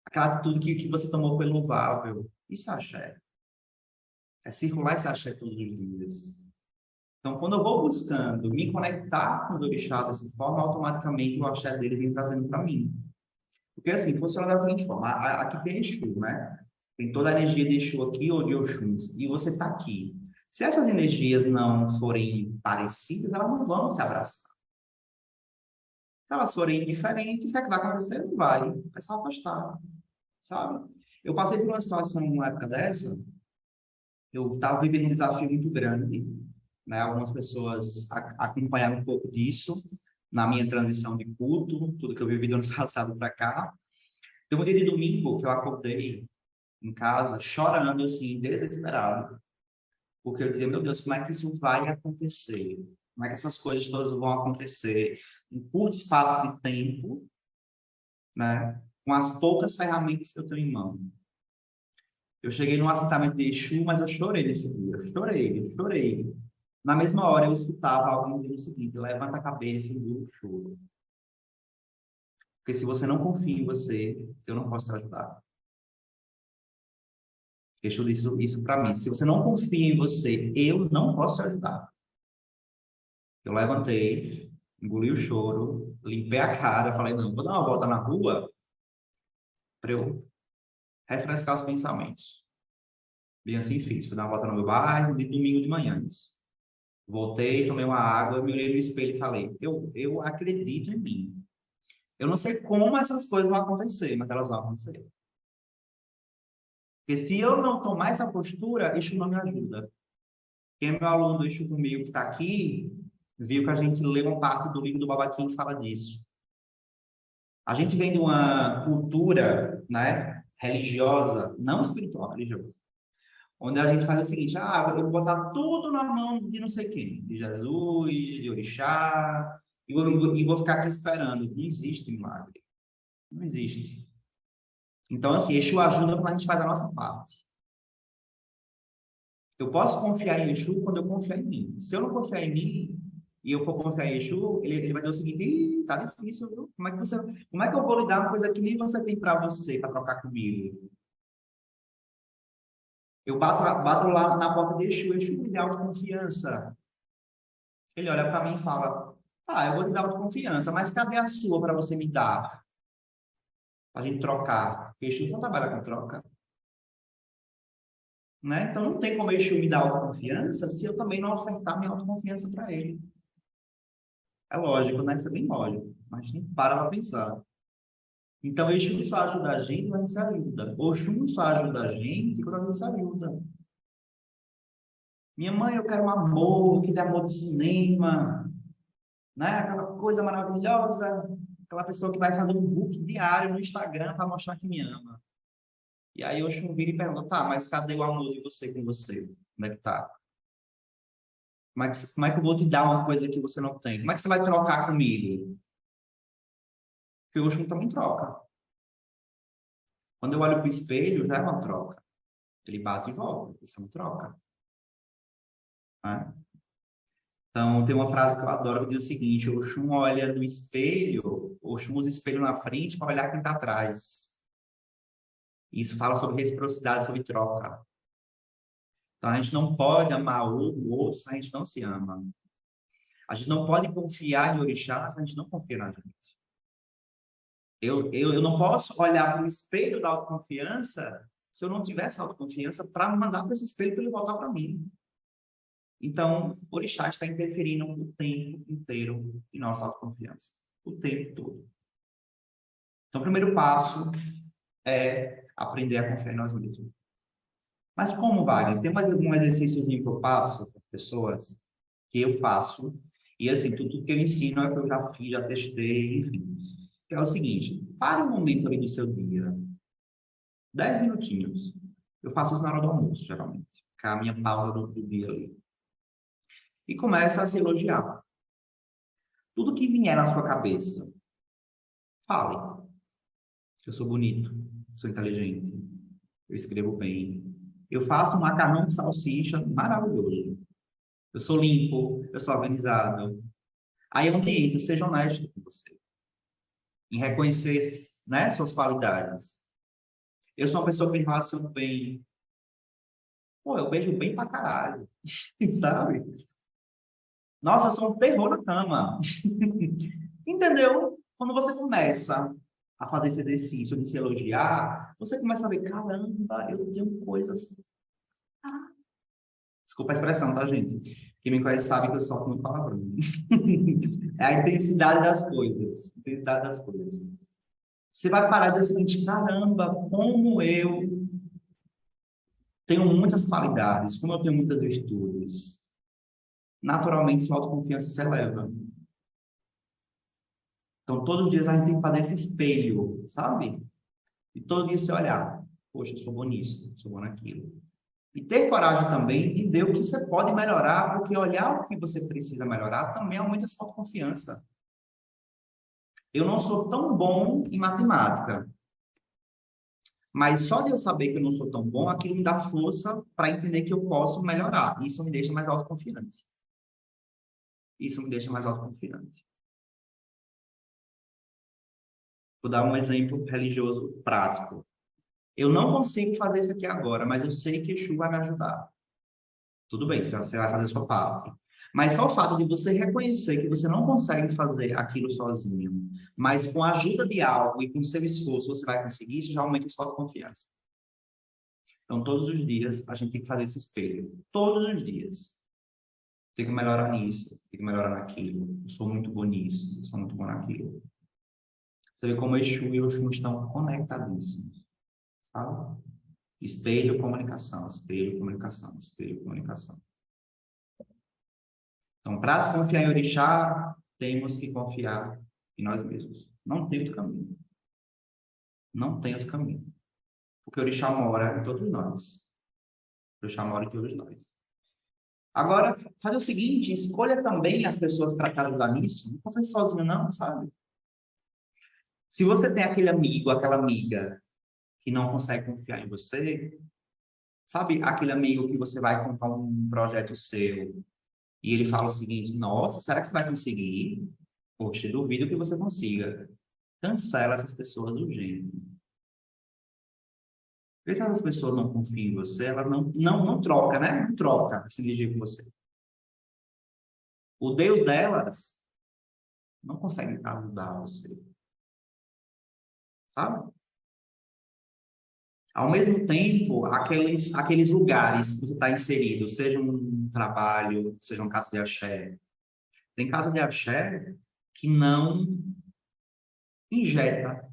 Aquela atitude que você tomou foi louvável. Isso é axé. É circular esse axé todos os dias. Então, quando eu vou buscando me conectar com os orixás dessa forma, automaticamente o axé dele vem trazendo para mim. Porque assim, funciona da seguinte forma. Aqui tem Exu, né? Tem toda a energia de Exu aqui ou de Oxuns. E você está aqui. Se essas energias não forem parecidas, elas não vão se abraçar. Se elas forem diferentes, o que é que vai acontecer? Não vai. Vai se afastar. Sabe? Eu passei por uma situação, numa época dessa, eu estava vivendo um desafio muito grande, né? Algumas pessoas acompanharam um pouco disso, na minha transição de culto, tudo que eu vivi do ano passado para cá. Então, um dia de domingo, que eu acordei em casa, chorando, assim, desesperado, porque eu dizia, meu Deus, como é que isso vai acontecer? Como é que essas coisas todas vão acontecer em curto espaço de tempo, né? Com as poucas ferramentas que eu tenho em mão. Eu cheguei num assentamento de Exu, mas eu chorei nesse dia. Eu chorei. Na mesma hora, eu escutava alguém dizer o seguinte: levanta a cabeça e engula o choro. Porque se você não confia em você, eu não posso te ajudar. Exu disse isso para mim. Se você não confia em você, eu não posso te ajudar. Eu levantei, engoli o choro, limpei a cara, falei, não, vou dar uma volta na rua para eu refrescar os pensamentos. Bem assim fiz. Fui dar uma volta no meu bairro, de domingo de manhã. Voltei, tomei uma água, me olhei no espelho e falei, eu acredito em mim. Eu não sei como essas coisas vão acontecer, mas elas vão acontecer. Porque se eu não tomar essa postura, isso não me ajuda. Quem é meu aluno do Exu comigo que está aqui, viu que a gente lê uma parte do livro do Babaquim que fala disso. A gente vem de uma cultura, né, religiosa, não espiritual, religiosa, onde a gente faz o seguinte, eu vou botar tudo na mão de não sei quem, de Jesus, de orixá, e vou ficar aqui esperando. Não existe milagre. Não existe. Então, assim, Exu ajuda quando a gente faz a nossa parte. Eu posso confiar em Exu quando eu confiar em mim. Se eu não confiar em mim e eu for confiar em Exu, ele vai dizer o seguinte: "Ih, tá difícil, viu? Como é que eu vou lhe dar uma coisa que nem você tem para você, para trocar comigo?" Eu bato lá na porta de Exu, Exu me dá autoconfiança. Ele olha para mim e fala: "Ah, eu vou lhe dar autoconfiança, mas cadê a sua para você me dar? Para a gente trocar?" Porque Exu não trabalha com troca. Né? Então, não tem como Exu me dar autoconfiança se eu também não ofertar minha autoconfiança para ele. É lógico, né? Isso é bem lógico, mas a gente para pensar. Então, Exu só ajuda a gente quando a gente se ajuda. Oxum só ajuda a gente quando a gente se ajuda. Minha mãe, eu quero um amor, aquele amor de cinema, né? Aquela coisa maravilhosa, aquela pessoa que vai fazer um book diário no Instagram para mostrar que me ama. E aí Oxum vira e pergunta: "Tá, mas cadê o amor de você com você? Como é que tá? Como é que eu vou te dar uma coisa que você não tem? Como é que você vai trocar comigo?" Porque o Oxum também troca. Quando eu olho para o espelho, já é uma troca. Ele bate e volta. Isso é uma troca. Né? Então, tem uma frase que eu adoro que diz o seguinte: o Oxum olha no espelho, o Oxum usa o espelho na frente para olhar quem está atrás. Isso fala sobre reciprocidade, sobre troca. Então, a gente não pode amar o outro se a gente não se ama. A gente não pode confiar em orixá se a gente não confia na gente. Eu não posso olhar para o espelho da autoconfiança se eu não tiver essa autoconfiança para mandar para esse espelho para ele voltar para mim. Então, o orixá está interferindo o tempo inteiro em nossa autoconfiança. O tempo todo. Então, o primeiro passo é aprender a confiar em nós mesmos. Mas como, Wagner? Tem mais algum exercíciozinho que eu passo para as pessoas, que eu faço, e assim, tudo que eu ensino é que eu já fiz, já testei, enfim. Que é o seguinte: pare um momento ali do seu dia, 10 minutinhos. Eu faço isso na hora do almoço, geralmente, que é a minha pausa do dia ali. E começa a se elogiar. Tudo que vier na sua cabeça, fale. Eu sou bonito, sou inteligente, eu escrevo bem, eu faço um macarrão com salsicha maravilhoso, eu sou limpo, eu sou organizado. Aí onde entra, seja honesto com você, em reconhecer, né, suas qualidades. Eu sou uma pessoa que me relaciona bem. Pô, eu beijo bem pra caralho, sabe? Nossa, eu sou um terror na cama. Entendeu? Quando você começa a fazer esse exercício de se elogiar, você começa a ver: caramba, eu tenho coisas. Desculpa a expressão, tá, gente? Quem me conhece sabe que eu solto muito palavrão. É a intensidade das coisas. Intensidade das coisas. Você vai parar de dizer o seguinte: caramba, como eu tenho muitas qualidades, como eu tenho muitas virtudes. Naturalmente, sua autoconfiança se eleva. Então, todos os dias a gente tem que fazer esse espelho, sabe? E todo dia se olhar: poxa, eu sou bom nisso, sou bom naquilo. E ter coragem também de ver o que você pode melhorar, porque olhar o que você precisa melhorar também aumenta a sua autoconfiança. Eu não sou tão bom em matemática, mas só de eu saber que eu não sou tão bom, aquilo me dá força para entender que eu posso melhorar. Isso me deixa mais autoconfiante. Isso me deixa mais autoconfiante. Vou dar um exemplo religioso prático. Eu não consigo fazer isso aqui agora, mas eu sei que Exu vai me ajudar. Tudo bem, você vai fazer a sua parte. Mas só o fato de você reconhecer que você não consegue fazer aquilo sozinho, mas com a ajuda de algo e com o seu esforço você vai conseguir, isso já aumenta a sua autoconfiança. Então, todos os dias, a gente tem que fazer esse espelho. Todos os dias. Tem que melhorar nisso, tem que melhorar naquilo. Eu sou muito bom nisso, eu sou muito bom naquilo. Você vê como Exu e Oxum estão conectadíssimos. Sabe? Espelho, comunicação, espelho, comunicação, espelho, comunicação. Então, para se confiar em orixá, temos que confiar em nós mesmos. Não tem outro caminho. Não tem outro caminho. Porque o orixá mora em todos nós. O orixá mora em todos nós. Agora, faz o seguinte, escolha também as pessoas para te ajudar nisso. Não faça isso sozinho, não, sabe? Se você tem aquele amigo, aquela amiga que não consegue confiar em você, sabe aquele amigo que você vai contar um projeto seu e ele fala o seguinte, nossa, será que você vai conseguir? Poxa, duvido que você consiga. Cancela essas pessoas urgente. Porque se essas pessoas não confiam em você, elas não troca, né? Não troca essa energia com você. O Deus delas não consegue ajudar você. Sabe? Ao mesmo tempo, aqueles lugares que você está inserido, seja um trabalho, seja uma casa de axé, tem casa de axé que não injeta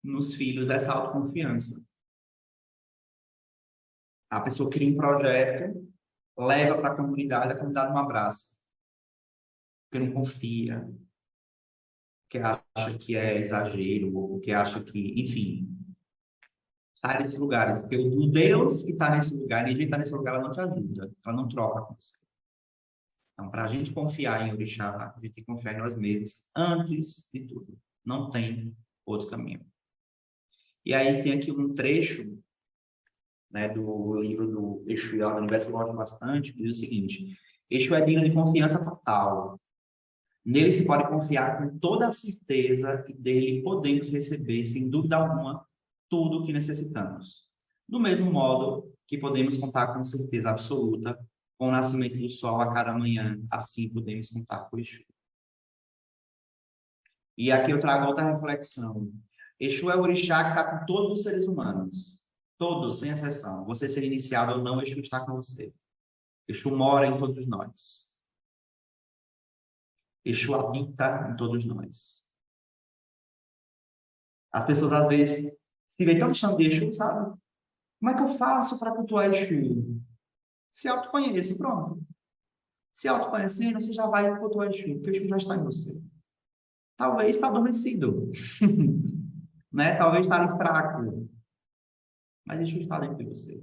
nos filhos dessa autoconfiança. A pessoa cria um projeto, leva para a comunidade não abraça. Porque não confia, porque acha que é exagero, ou porque acha que, enfim, sai desses lugares. Porque o Deus que está nesse lugar, ninguém está nesse lugar, ela não te ajuda, ela não troca com você. Então, para a gente confiar em orixá, a gente tem que confiar em nós mesmos antes de tudo. Não tem outro caminho. E aí tem aqui um trecho, né, do livro do Exu e do Universo, eu gosto bastante, que diz o seguinte: Exu é digno de confiança total. Nele se pode confiar com toda a certeza e dele podemos receber, sem dúvida alguma, tudo o que necessitamos. Do mesmo modo que podemos contar com certeza absoluta com o nascimento do sol a cada manhã, assim podemos contar com o Exu. E aqui eu trago outra reflexão. Exu é o orixá que está com todos os seres humanos. Todos, sem exceção. Você ser iniciado ou não, Exu está com você. Exu mora em todos nós. Exu habita em todos nós. As pessoas, às vezes, se veem tão distante de Exu, sabe? Como é que eu faço para cultuar Exu? Se autoconheça, pronto. Se autoconhecendo, você já vai cultuar Exu, porque o Exu já está em você. Talvez está adormecido. Né? Talvez está ali fraco. Mas Exu está dentro de você.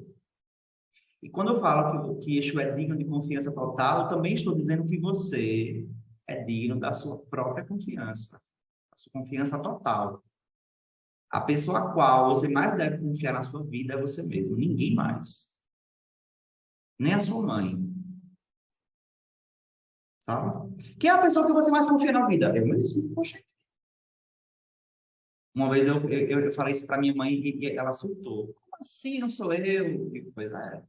E quando eu falo que Exu é digno de confiança total, eu também estou dizendo que você é digno da sua própria confiança. A sua confiança total. A pessoa a qual você mais deve confiar na sua vida é você mesmo. Ninguém mais. Nem a sua mãe. Sabe? Quem é a pessoa que você mais confia na vida? Eu mesmo. Poxa. Uma vez eu falei isso para minha mãe e ela surtou. Como assim? Não sou eu? Pois é.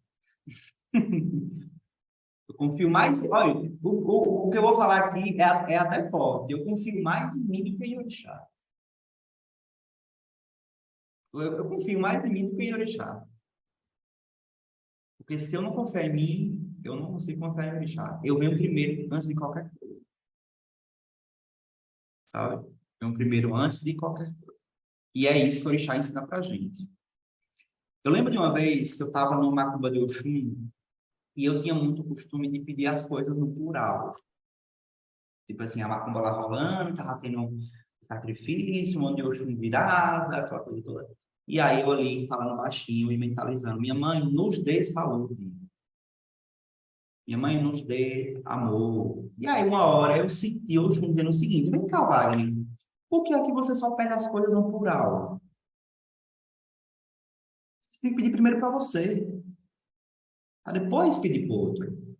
Eu confio mais... Olha, o que eu vou falar aqui é até forte. Eu confio mais em mim do que em orixá. Eu confio mais em mim do que em orixá. Porque se eu não confiar em mim, eu não consigo confiar em orixá. Eu venho primeiro antes de qualquer coisa. Sabe? Eu venho primeiro antes de qualquer coisa. E é isso que o orixá ensina pra gente. Eu lembro de uma vez que eu estava no Macumba de Oxum e eu tinha muito costume de pedir as coisas no plural. Tipo assim, a macumba lá rolando, estava tendo um sacrifício, um monte de Oxum virada, aquela coisa toda. E aí eu ali falando baixinho e mentalizando: minha mãe, nos dê saúde. Minha mãe, nos dê amor. E aí uma hora eu senti Oxum dizendo o seguinte: vem cá, Wagner, por que é que você só pede as coisas no plural? Você tem que pedir primeiro para você. Para depois pedir para o outro.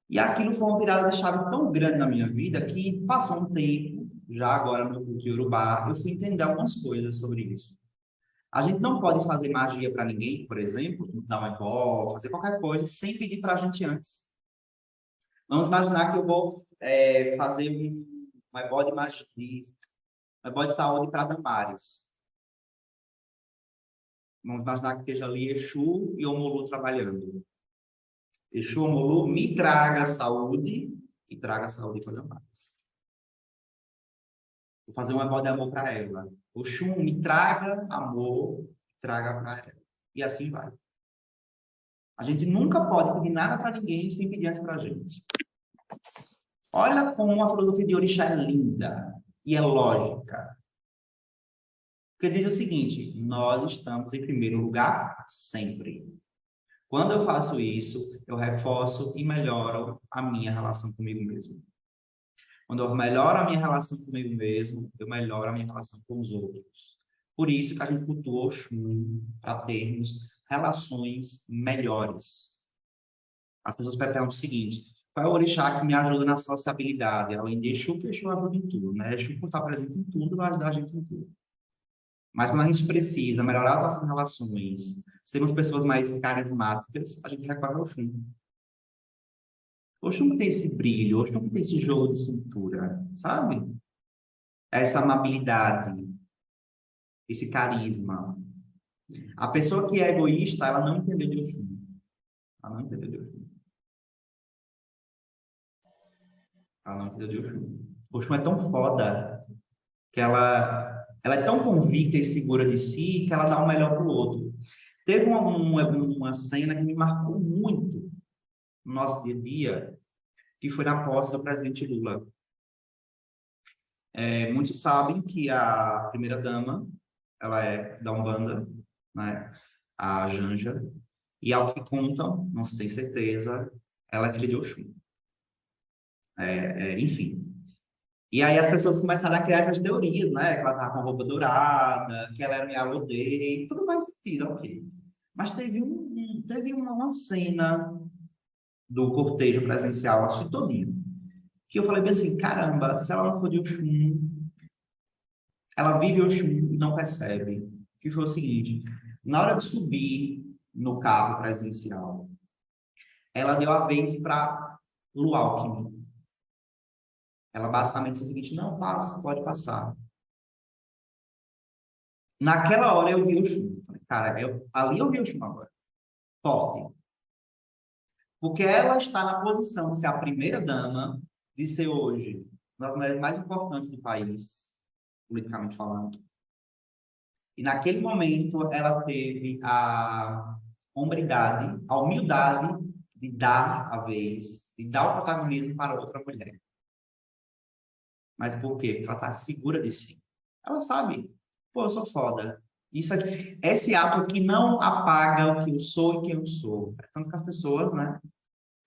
E aquilo foi uma virada de chave tão grande na minha vida que passou um tempo, já agora no culto Yorubá, eu fui entender algumas coisas sobre isso. A gente não pode fazer magia para ninguém, por exemplo, dar uma ebó, fazer qualquer coisa, sem pedir para a gente antes. Vamos imaginar que eu vou fazer uma ebó de magia, uma ebó de saúde para Damares. Vamos imaginar que esteja ali Exu e Omolu trabalhando. Exu, Omolu, me traga saúde e traga saúde para Damares. Vou fazer uma ebó de amor para ela. Exu, me traga amor, traga para ela. E assim vai. A gente nunca pode pedir nada para ninguém sem pedir antes para a gente. Olha como a filosofia de orixá é linda. e é lógica. Porque diz o seguinte, nós estamos em primeiro lugar sempre. Quando eu faço isso, eu reforço e melhoro a minha relação comigo mesmo. Quando eu melhoro a minha relação comigo mesmo, eu melhoro a minha relação com os outros. Por isso que a gente cultua Oxum, para termos relações melhores. As pessoas perguntam o seguinte, qual é o orixá que me ajuda na sociabilidade? Além de Exu, que Exu ajuda em tudo, né? Exu, por estar presente em tudo, vai ajudar a gente em tudo. Mas quando a gente precisa melhorar nossas relações, sermos pessoas mais carismáticas, a gente recorre ao Oxum. Oxum não tem esse brilho, Oxum não tem esse jogo de cintura, sabe? Essa amabilidade, esse carisma. A pessoa que é egoísta, ela não entendeu de Oxum. Ela não entendeu de Oxum. Ela não entendeu de Oxum. Oxum é tão foda que ela é tão convicta e segura de si que ela dá o melhor para o outro. Teve uma cena que me marcou muito no nosso dia a dia, que foi na posse do presidente Lula. Muitos sabem que a primeira-dama, ela é da Umbanda, né? A Janja, e ao que contam, não se tem certeza, ela é filha de Oxum. Enfim. E aí as pessoas começaram a criar essas teorias, né? Que ela estava com roupa dourada, que ela era meio alodê, tudo faz sentido, ok. Mas teve uma cena do cortejo presidencial, acho que todinho, que eu falei bem assim, caramba, se ela não for de Oxum, ela vive Oxum e não percebe. Que foi o seguinte, na hora de subir no carro presidencial, ela deu a vez para Lu Alckmin. Ela basicamente disse o seguinte, não, passa, pode passar. Naquela hora eu vi o Oxum. Cara, ali eu vi o Oxum agora. Forte. Porque ela está na posição de ser a primeira-dama, de ser hoje uma das mulheres mais importantes do país, politicamente falando. E naquele momento ela teve a hombridade, a humildade de dar a vez, de dar o protagonismo para outra mulher. Mas por quê? Porque ela está segura de si. Ela sabe, pô, eu sou foda. Isso aqui, esse ato aqui não apaga o que eu sou e quem eu sou. Tanto que as pessoas, né?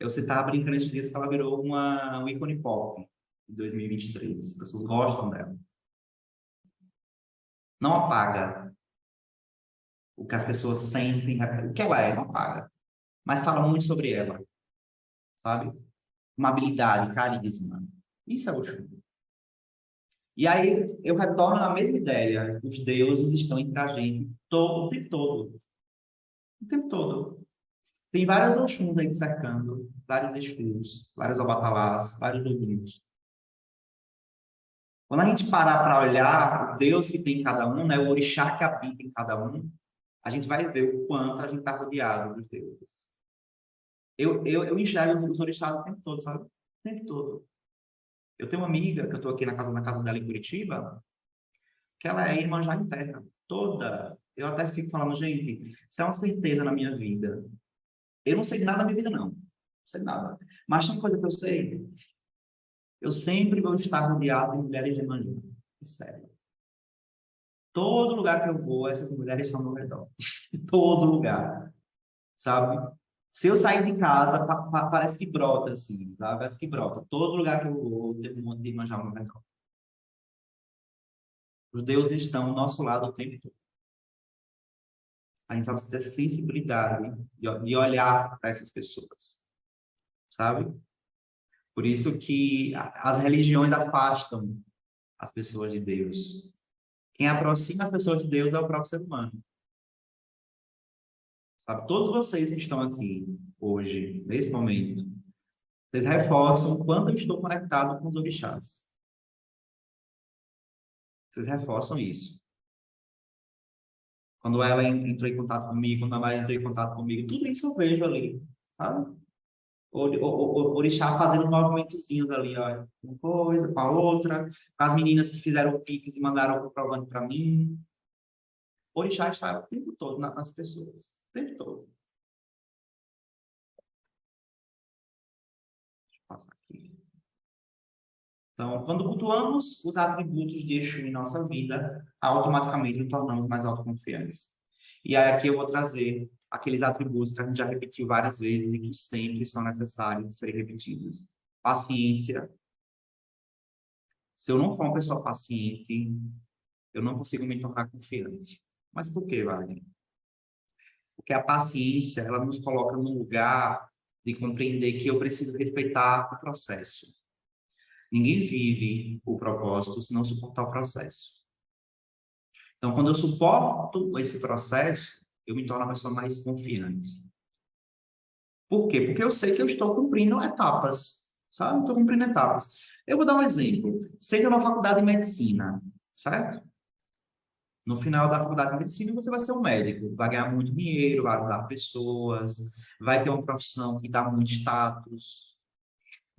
Você estava brincando esses dias que ela virou um ícone pop em 2023. As pessoas gostam dela. Não apaga o que as pessoas sentem, o que ela é, não apaga. Mas fala muito sobre ela, sabe? Uma habilidade, carisma. Isso é o Oxum. E aí eu retorno na mesma ideia. Os deuses estão entre a gente o tempo todo. O tempo todo. Tem vários Oxuns aí cercando, vários Exus, vários Obatalás, vários Oguns. Quando a gente parar para olhar o Deus que tem em cada um, né, o orixá que habita em cada um, a gente vai ver o quanto a gente está rodeado dos deuses. Eu enxergo os orixás o tempo todo, sabe? O tempo todo. Eu tenho uma amiga, que eu estou aqui na casa dela em Curitiba, que ela é irmã já interna, toda. Eu até fico falando, gente, isso é uma certeza na minha vida. Eu não sei nada da minha vida, não. Não sei nada. Mas tem uma coisa que eu sei. Eu sempre vou estar rodeado de mulheres de manhã. Sério. Todo lugar que eu vou, essas mulheres estão ao meu redor. Todo lugar. Sabe? Se eu sair de casa, parece que brota, assim. Sabe? Parece que brota. Todo lugar que eu vou, tem um monte de manjar ao meu redor. Os deuses estão ao nosso lado o tempo todo. A gente precisa ter essa sensibilidade de olhar para essas pessoas. Sabe? Por isso que as religiões afastam as pessoas de Deus. Quem aproxima as pessoas de Deus é o próprio ser humano. Sabe? Todos vocês que estão aqui hoje, nesse momento, vocês reforçam o quanto eu estou conectado com os orixás. Vocês reforçam isso. Quando ela entrou em contato comigo, quando a Maria entrou em contato comigo, tudo isso eu vejo ali, sabe? O orixá fazendo movimentozinhos ali, ó, uma coisa com a outra, as meninas que fizeram piques e mandaram o comprovante para mim. O orixá está o tempo todo nas pessoas, o tempo todo. Deixa eu passar aqui. Então, quando cultuamos os atributos de Exu em nossa vida, automaticamente nos tornamos mais autoconfiantes. E aí aqui eu vou trazer aqueles atributos que a gente já repetiu várias vezes e que sempre são necessários serem repetidos. Paciência. Se eu não for uma pessoa paciente, eu não consigo me tornar confiante. Mas por quê, Wagner? Porque a paciência, ela nos coloca num lugar de compreender que eu preciso respeitar o processo. Ninguém vive o propósito se não suportar o processo. Então, quando eu suporto esse processo, eu me torno uma pessoa mais confiante. Por quê? Porque eu sei que eu estou cumprindo etapas, sabe? Estou cumprindo etapas. Eu vou dar um exemplo. Seja na faculdade de medicina, certo? No final da faculdade de medicina, você vai ser um médico, vai ganhar muito dinheiro, vai ajudar pessoas, vai ter uma profissão que dá muito status.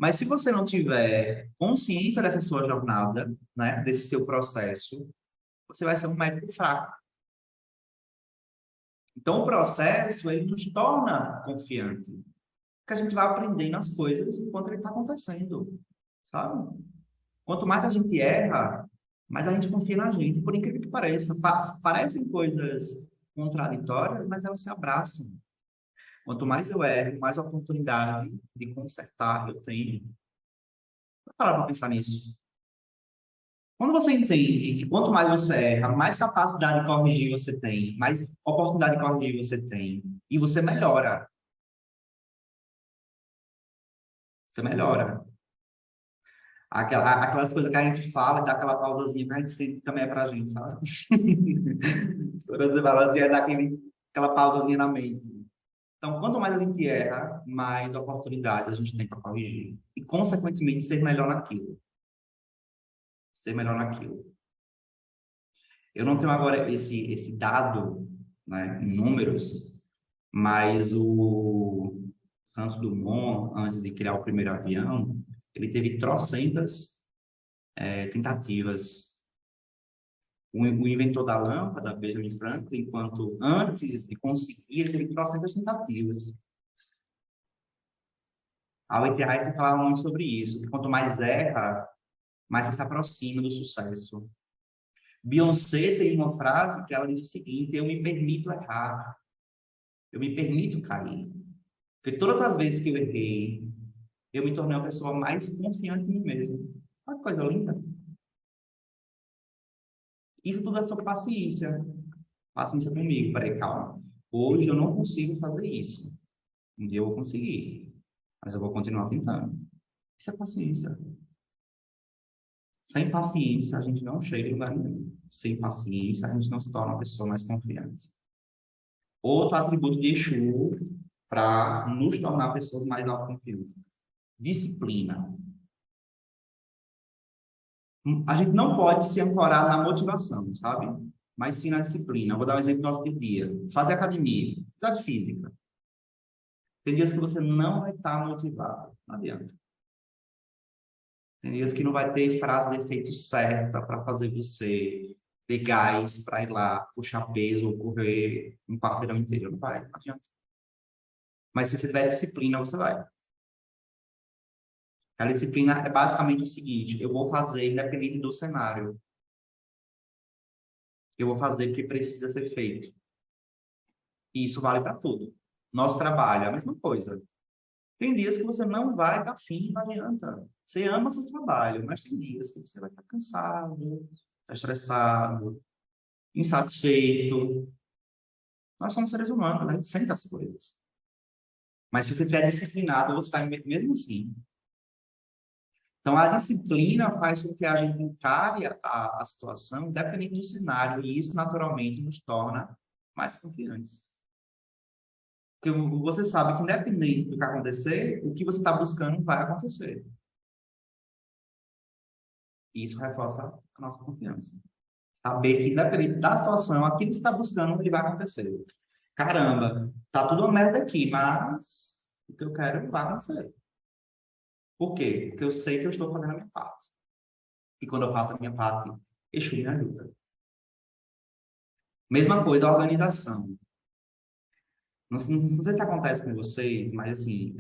Mas se você não tiver consciência dessa sua jornada, né, desse seu processo, você vai ser um médico fraco. Então, o processo, ele nos torna confiante. Porque a gente vai aprendendo as coisas enquanto ele está acontecendo, sabe? Quanto mais a gente erra, mais a gente confia na gente. Por incrível que pareça, parecem coisas contraditórias, mas elas se abraçam. Quanto mais eu erro, mais oportunidade de consertar eu tenho. Vou parar para pensar nisso. Quando você entende que quanto mais você erra, mais capacidade de corrigir você tem, mais oportunidade de corrigir você tem, e você melhora. Você melhora. Aquelas coisas que a gente fala e dá aquela pausazinha que a gente sente também é pra gente, sabe? Quando você fala assim, é dar aquela pausazinha na mente. Então, quanto mais a gente erra, mais oportunidades a gente tem para corrigir. E, consequentemente, ser melhor naquilo. Ser melhor naquilo. Eu não tenho agora esse dado, né, em números, mas o Santos Dumont, antes de criar o primeiro avião, ele teve trocentas tentativas. O inventor da lâmpada, Benjamin Franklin, enquanto antes de conseguir, ele teve trocentas tentativas. A Albert Einstein falava muito sobre isso, que quanto mais erra, mais você se aproxima do sucesso. Beyoncé tem uma frase que ela diz o seguinte: eu me permito errar, eu me permito cair. Porque todas as vezes que eu errei, eu me tornei uma pessoa mais confiante em mim mesmo. Olha que coisa linda. Isso tudo é sobre paciência. Paciência comigo. Peraí, calma. Hoje eu não consigo fazer isso. Um dia eu vou conseguir. Mas eu vou continuar tentando. Isso é paciência. Sem paciência, a gente não chega em lugar nenhum. Sem paciência, a gente não se torna uma pessoa mais confiante. Outro atributo de Exu para nos tornar pessoas mais autoconfiantes. Disciplina. A gente não pode se ancorar na motivação, sabe? Mas sim na disciplina. Eu vou dar um exemplo do nosso dia. Fazer academia, atividade física. Tem dias que você não vai estar motivado. Não adianta. Tem dias que não vai ter frase de efeito certa para fazer você ter gás para ir lá, puxar peso ou correr um quarteirão inteiro. Não vai, não adianta. Mas se você tiver disciplina, você vai. A disciplina é basicamente o seguinte: eu vou fazer independente do cenário. Eu vou fazer porque precisa ser feito. E isso vale para tudo. Nosso trabalho é a mesma coisa. Tem dias que você não vai estar afim, não adianta. Você ama seu trabalho, mas tem dias que você vai estar cansado, está estressado, insatisfeito. Nós somos seres humanos, a gente sente as coisas. Mas se você estiver disciplinado, você vai mesmo assim. Então, a disciplina faz com que a gente encare a situação, independente do cenário, e isso naturalmente nos torna mais confiantes. Porque você sabe que, independente do que acontecer, o que você está buscando vai acontecer. E isso reforça a nossa confiança. Saber que, independente da situação, aquilo que você está buscando, ele vai acontecer. Caramba, tá tudo uma merda aqui, mas o que eu quero vai acontecer. Por quê? Porque eu sei que eu estou fazendo a minha parte. E quando eu faço a minha parte, Exu me ajuda. Mesma coisa a organização. Não sei se acontece com vocês, mas assim,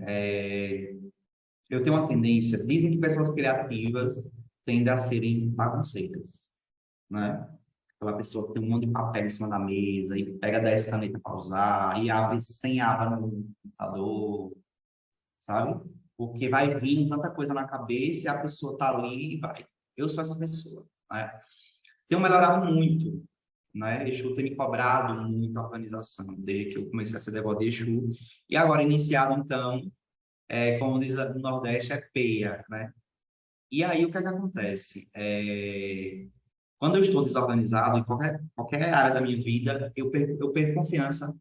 eu tenho uma tendência, dizem que pessoas criativas tendem a serem bagunceiras, né? Aquela pessoa que tem um monte de papel em cima da mesa e pega 10 canetas para usar e abre 100 abas no computador, sabe? Porque vai vindo tanta coisa na cabeça e a pessoa tá ali e vai. Eu sou essa pessoa, né? Tenho melhorado muito, né? Exu tem me cobrado muito a organização, desde que eu comecei a ser devoto de Exu. E agora, iniciado, então, como diz no Nordeste, é peia, né? E aí, o que é que acontece? Quando eu estou desorganizado em qualquer área da minha vida, eu perco confiança.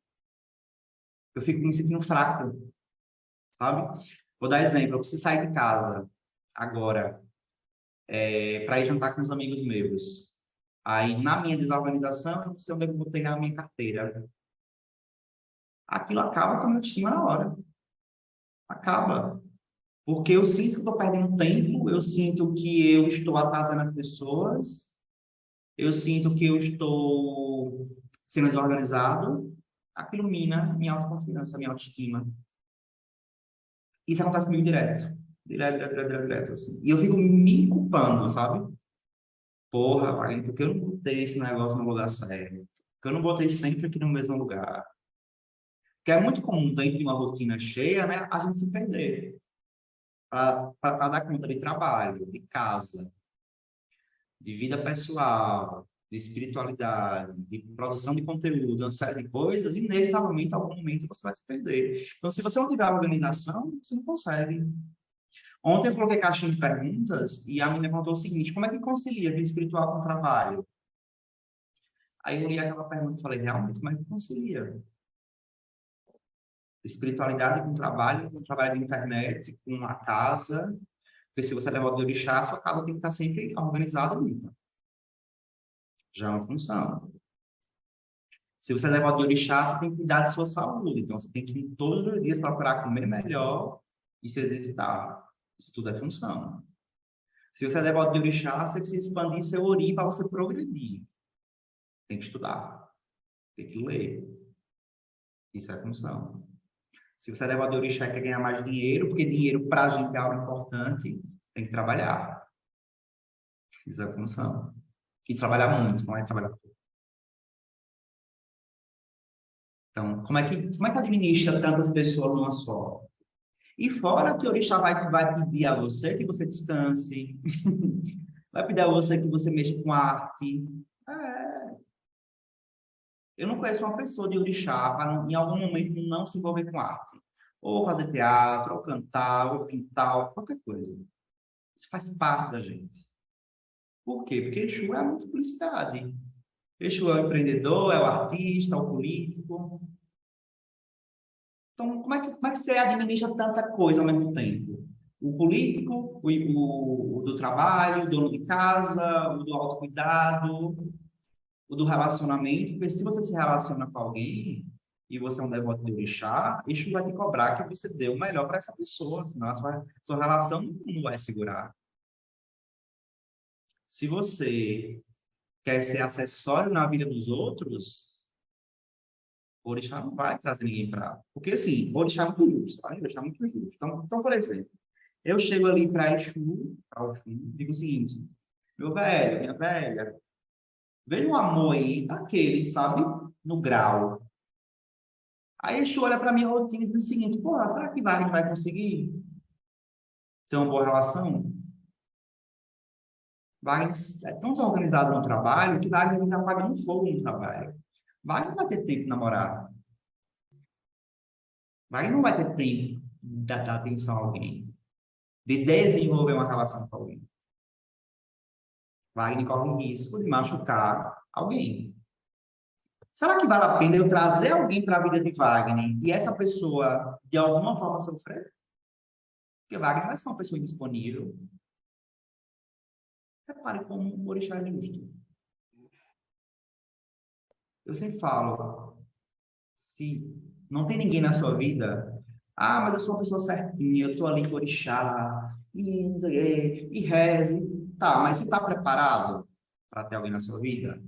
Eu fico me sentindo fraco, sabe? Vou dar exemplo. Eu preciso sair de casa agora para ir jantar com os amigos meus. Aí, na minha desorganização, eu não sei onde eu vou pegar a minha carteira. Aquilo acaba com a minha autoestima na hora. Acaba. Porque eu sinto que estou perdendo tempo, eu sinto que eu estou atrasando as pessoas, eu sinto que eu estou sendo desorganizado. Aquilo mina minha autoconfiança, minha autoestima. Isso acontece comigo direto. Direto, assim. E eu fico me culpando, sabe? Porra, Wagner, por que eu não botei esse negócio no lugar certo? Porque eu não botei sempre aqui no mesmo lugar? Porque é muito comum, dentro de uma rotina cheia, né, a gente se perder. Para dar conta de trabalho, de casa, de vida pessoal, de espiritualidade, de produção de conteúdo, uma série de coisas, inevitavelmente, em algum momento, você vai se perder. Então, se você não tiver organização, você não consegue. Ontem eu coloquei caixinha de perguntas e a menina perguntou o seguinte: como é que concilia vida espiritual com trabalho? Aí eu li aquela pergunta e falei: realmente, como é que concilia? Espiritualidade com trabalho da internet, com a casa. Porque se você é devoto de orixá, sua casa tem que estar sempre organizada e limpa. Já é uma função. Se você é devoto de orixá, você tem que cuidar de sua saúde. Então, você tem que ir todos os dias procurar comer melhor e se exercitar. Isso tudo é função. Se você é devoto de orixá, você precisa expandir seu ori para você progredir. Tem que estudar. Tem que ler. Isso é função. Se você é devoto de orixá e quer ganhar mais dinheiro, porque dinheiro para a gente é algo importante, tem que trabalhar. Isso é função. E trabalhar muito, não é trabalhar pouco. Então, como é que administra tantas pessoas numa só? E fora que o orixá vai pedir a você que você descanse, vai pedir a você que você mexa com arte. Eu não conheço uma pessoa de orixá para, em algum momento, não se envolver com arte. Ou fazer teatro, ou cantar, ou pintar, qualquer coisa. Isso faz parte da gente. Por quê? Porque Exu é a multiplicidade. Exu é o empreendedor, é o artista, é o político. Então, como é que você administra tanta coisa ao mesmo tempo? O político, o do trabalho, o dono de casa, o do autocuidado, o do relacionamento. Porque se você se relaciona com alguém e você é um devoto de orixá, Exu vai te cobrar que você dê o melhor para essa pessoa, senão a sua relação não vai segurar. Se você quer ser acessório na vida dos outros, o orixá não vai trazer ninguém para... Porque, assim, o orixá é muito justo, tá? O orixá é muito justo. Então, por exemplo, eu chego ali para Exu, para o fim, digo o seguinte: meu velho, minha velha, veja um amor aí, daquele, sabe? No grau. Aí Exu olha para minha rotina e diz o seguinte: pô, será que Wagner vai conseguir ter uma boa relação? Wagner é tão desorganizado no trabalho que Wagner está apagando fogo no trabalho. Wagner não vai ter tempo de namorar. Wagner não vai ter tempo de dar atenção a alguém, de desenvolver uma relação com alguém. Wagner corre o risco de machucar alguém. Será que vale a pena eu trazer alguém para a vida de Wagner e essa pessoa, de alguma forma, sofrer? Porque Wagner vai ser uma pessoa indisponível. Repare como o orixá é justo. Eu sempre falo, se não tem ninguém na sua vida, mas eu sou uma pessoa certinha, eu estou ali com o orixá, e reze. Tá, mas você está preparado para ter alguém na sua vida?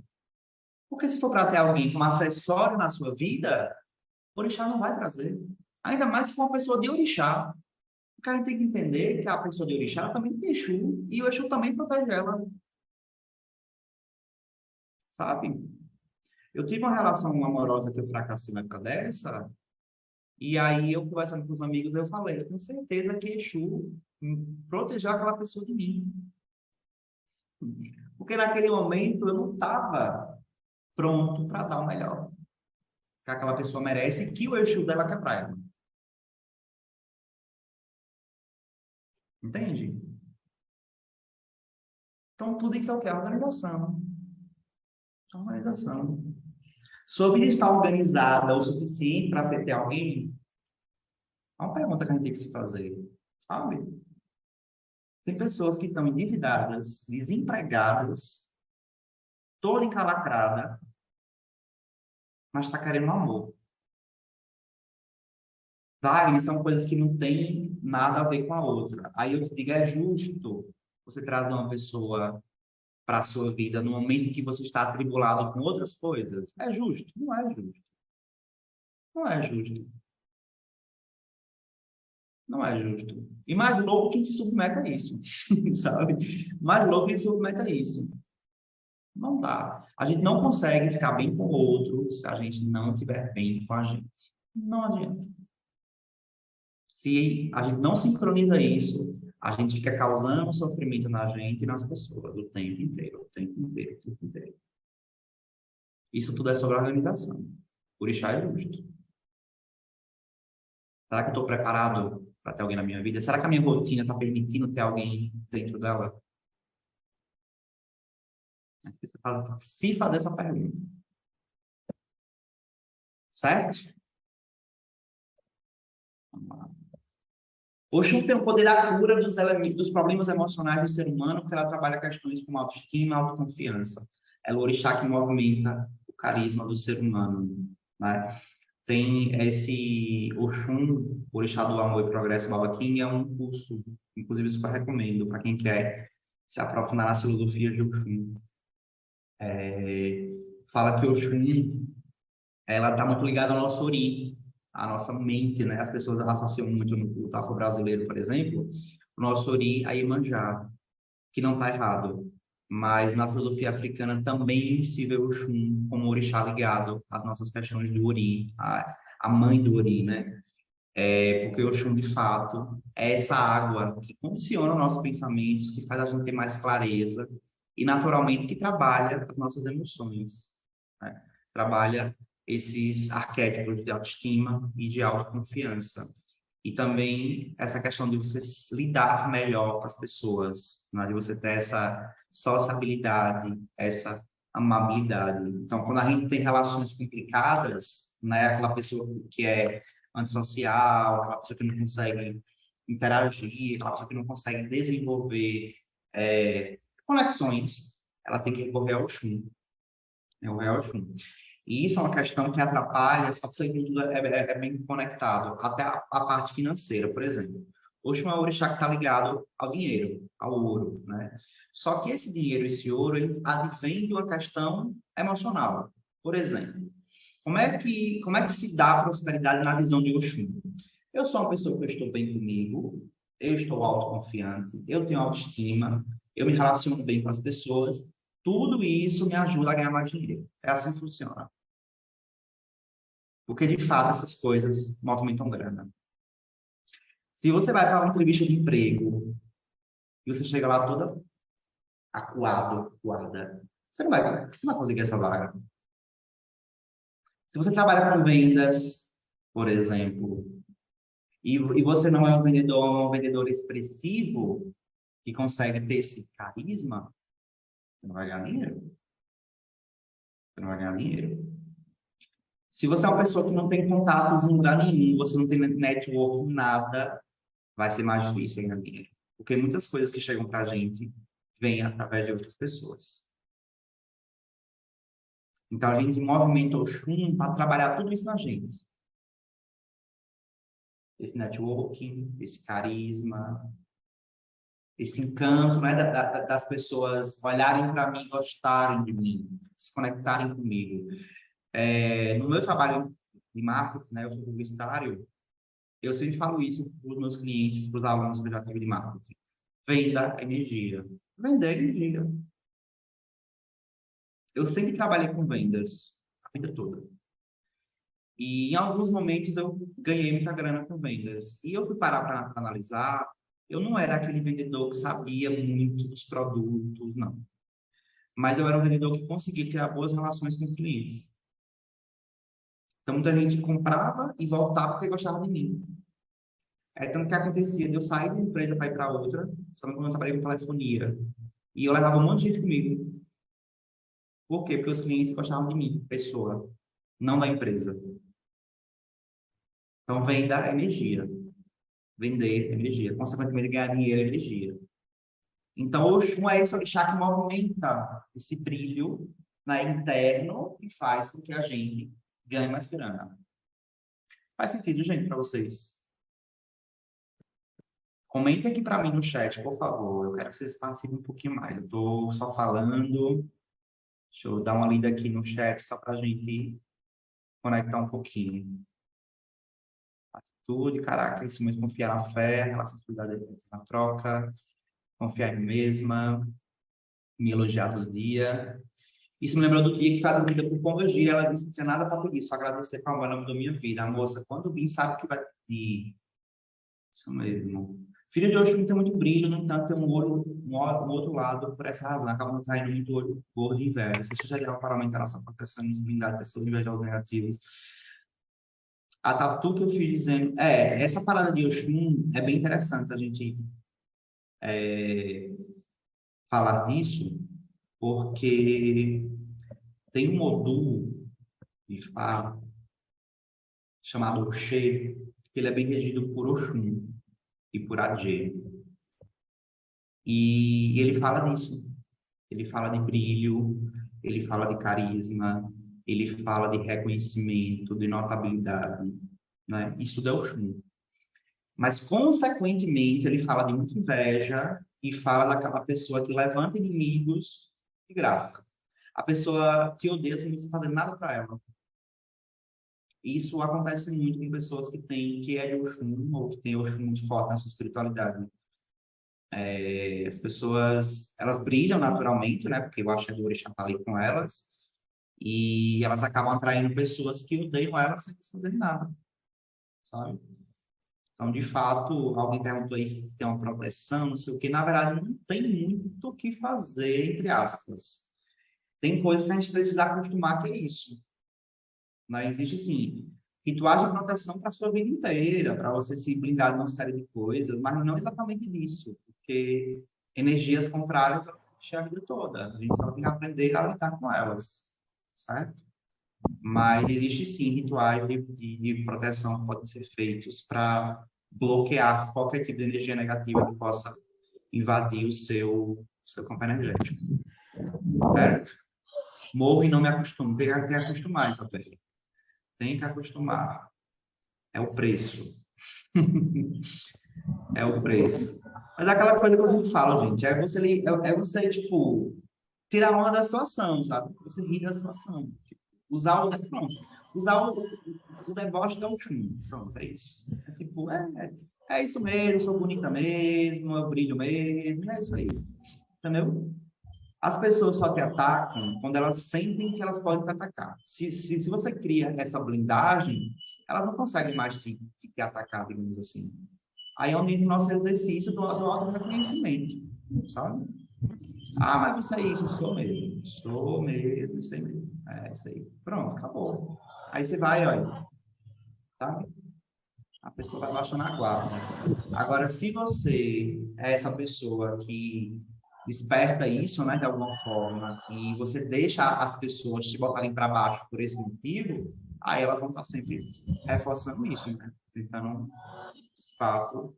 Porque se for para ter alguém como acessório na sua vida, o orixá não vai trazer. Ainda mais se for uma pessoa de orixá. Porque a gente tem que entender que a pessoa de orixá ela também tem Exu, e o Exu também protege ela, sabe? Eu tive uma relação amorosa que eu fracassei na época dessa, e aí eu conversando com os amigos, eu falei, eu tenho certeza que Exu protegeu aquela pessoa de mim. Porque naquele momento eu não estava pronto para dar o melhor que aquela pessoa merece e que o Exu dela quer pra ela. Entende? Então, tudo isso é o que? Organização. Organização. Sobre estar organizada o suficiente para ser ter alguém, é uma pergunta que a gente tem que se fazer, sabe? Tem pessoas que estão endividadas, desempregadas, toda encalacrada, mas está querendo amor. Várias são coisas que não têm nada a ver com a outra. Aí eu te digo, é justo você trazer uma pessoa para a sua vida no momento em que você está atribulado com outras coisas? É justo? Não é justo. Não é justo. Não é justo. E mais louco quem se submete a isso, sabe? Mais louco quem se submete a isso. Não dá. A gente não consegue ficar bem com o outro se a gente não estiver bem com a gente. Não adianta. Se a gente não sincroniza isso, a gente fica causando sofrimento na gente e nas pessoas o tempo inteiro, o tempo inteiro, o tempo inteiro. Isso tudo é sobre organização. O orixá é justo. Será que eu estou preparado para ter alguém na minha vida? Será que a minha rotina está permitindo ter alguém dentro dela? Você se fazer essa pergunta. Certo? Vamos lá. Oxum tem o poder da cura dos elementos, dos problemas emocionais do ser humano, porque ela trabalha questões como autoestima e autoconfiança. Ela é o orixá que movimenta o carisma do ser humano, né? Tem esse Oxum, Orixá do Amor e Progresso Babaquim, é um curso, inclusive super recomendo para quem quer se aprofundar na filosofia de Oxum. Fala que Oxum, ela está muito ligada ao nosso Ori, à nossa mente, né? As pessoas associam muito no culto afro-brasileiro, por exemplo, o nosso Ori a Iemanjá, que não está errado. Mas na filosofia africana também se vê o Oxum como orixá ligado às nossas questões do Ori, a mãe do Ori, né? Porque o Oxum, de fato, é essa água que condiciona os nossos pensamentos, que faz a gente ter mais clareza e, naturalmente, que trabalha as nossas emoções, né? Trabalha esses arquétipos de autoestima e de autoconfiança. E também essa questão de você lidar melhor com as pessoas, né? De você ter essa sociabilidade, essa amabilidade. Então, quando a gente tem relações complicadas, né? Aquela pessoa que é antissocial, aquela pessoa que não consegue interagir, aquela pessoa que não consegue desenvolver conexões, ela tem que recorrer ao Oxum. É o Real Oxum. E isso é uma questão que atrapalha, só que isso aí tudo é bem conectado, até a parte financeira, por exemplo. Oxum é o orixá que está ligado ao dinheiro, ao ouro, né? Só que esse dinheiro, esse ouro, ele advém de uma questão emocional. Por exemplo, como é que se dá a prosperidade na visão de Oxum? Eu sou uma pessoa que eu estou bem comigo, eu estou autoconfiante, eu tenho autoestima, eu me relaciono bem com as pessoas, tudo isso me ajuda a ganhar mais dinheiro. É assim que funciona. Porque, de fato, essas coisas movimentam grana. Se você vai para uma entrevista de emprego e você chega lá toda acuado, acuada, você não vai conseguir essa vaga. Se você trabalha com vendas, por exemplo, e você não é um vendedor expressivo, que consegue ter esse carisma, você não vai ganhar dinheiro. Você não vai ganhar dinheiro. Se você é uma pessoa que não tem contatos em lugar nenhum, você não tem network, nada, vai ser mais difícil ganhar dinheiro. Porque muitas coisas que chegam para a gente vêm através de outras pessoas. Então, a gente movimenta o Oxum para trabalhar tudo isso na gente. Esse networking, esse carisma, esse encanto, né, das pessoas olharem para mim, gostarem de mim, se conectarem comigo. No meu trabalho de marketing, né, eu sou publicitário, Eu sempre falo isso para os meus clientes, para os alunos que eu já tive de marketing. Venda energia. Vender energia. Eu sempre trabalhei com vendas, a vida toda. E em alguns momentos eu ganhei muita grana com vendas. E eu fui parar para analisar, eu não era aquele vendedor que sabia muito dos produtos, não. Mas eu era um vendedor que conseguia criar boas relações com os clientes. Então, muita gente comprava e voltava porque gostava de mim. Então, o que acontecia? De eu sair de uma empresa para ir para outra, sabe quando eu trabalhei com telefonia, e eu levava um monte de gente comigo. Por quê? Porque os clientes gostavam de mim, pessoa, não da empresa. Então, venda energia. Vender energia. Consequentemente, ganhar dinheiro é energia. Então, o Oxum é esse orixá que movimenta esse brilho, né, interno e faz com que a gente ganhe mais grana. Faz sentido, gente, para vocês? Comentem aqui para mim no chat, por favor. Eu quero que vocês participem um pouquinho mais. Eu estou só falando. Deixa eu dar uma lida aqui no chat só para a gente conectar um pouquinho. Atitude, caraca, isso mesmo, confiar na fé, relacionalidade na troca, confiar em mim mesma, me elogiar todo dia. Isso me lembrou do dia que foi atendida por Pombogira. Ela disse que não tinha nada para pedir, só agradecer para o nome da minha vida. A moça, quando vir, sabe o que vai pedir. Isso mesmo. Filho de Oxum tem muito brilho, no entanto, tem um outro lado, por essa razão, acaba atraindo muito olho gordo e inveja. Se sugerir para aumentar nossa proteção e nos blindar de pessoas invejosas negativas. A Tatu que eu fiz dizendo, essa parada de Oxum é bem interessante a gente falar disso, porque tem um modul de fala chamado Oxê, que ele é bem regido por Oxum e por Adjê. E ele fala disso. Ele fala de brilho, ele fala de carisma, ele fala de reconhecimento, de notabilidade, né? Isso é Oxum. Mas, consequentemente, ele fala de muita inveja e fala daquela pessoa que levanta inimigos de graça. A pessoa te odeia sem você fazer nada para ela. Isso acontece muito com pessoas que é de Oxum ou que tem Oxum muito forte na sua espiritualidade. As pessoas, elas brilham naturalmente, né? Porque o axé do orixá está ali com elas. E elas acabam atraindo pessoas que odeiam elas sem fazer nada, sabe? Então, de fato, alguém perguntou aí se tem uma proteção, não sei o quê. Na verdade, não tem muito o que fazer, entre aspas. Tem coisas que a gente precisa acostumar, que é isso. Não existe, sim, rituais de proteção para a sua vida inteira, para você se blindar de uma série de coisas, mas não exatamente disso, porque energias contrárias a vida toda. A gente só tem que aprender a lidar com elas, certo? Mas existe, sim, rituais de proteção que podem ser feitos para bloquear qualquer tipo de energia negativa que possa invadir o seu campo energético. Certo? Morro e não me acostumo. Tem que acostumar, Isabel. Tem que acostumar. É o preço. É o preço. Mas é aquela coisa que eu sempre falo, gente, você tipo, tirar onda da situação, sabe? Você rir da situação. Tipo, usar o deboche da Oxum. Pronto, é isso. É tipo, é isso mesmo, eu sou bonita mesmo, eu brilho mesmo, é isso aí. Entendeu? As pessoas só te atacam quando elas sentem que elas podem te atacar. Se você cria essa blindagem, elas não conseguem mais te atacar, digamos assim. Aí é onde entra o nosso exercício do auto-reconhecimento, sabe? Ah, mas você é isso, sou mesmo, isso aí mesmo. É isso aí. Pronto, acabou. Aí você vai, olha, sabe? A pessoa vai baixando a guarda. Agora, se você é essa pessoa que desperta isso, né, de alguma forma, e você deixa as pessoas te botarem para baixo por esse motivo, aí elas vão estar sempre reforçando isso, né? Tentando, de fato,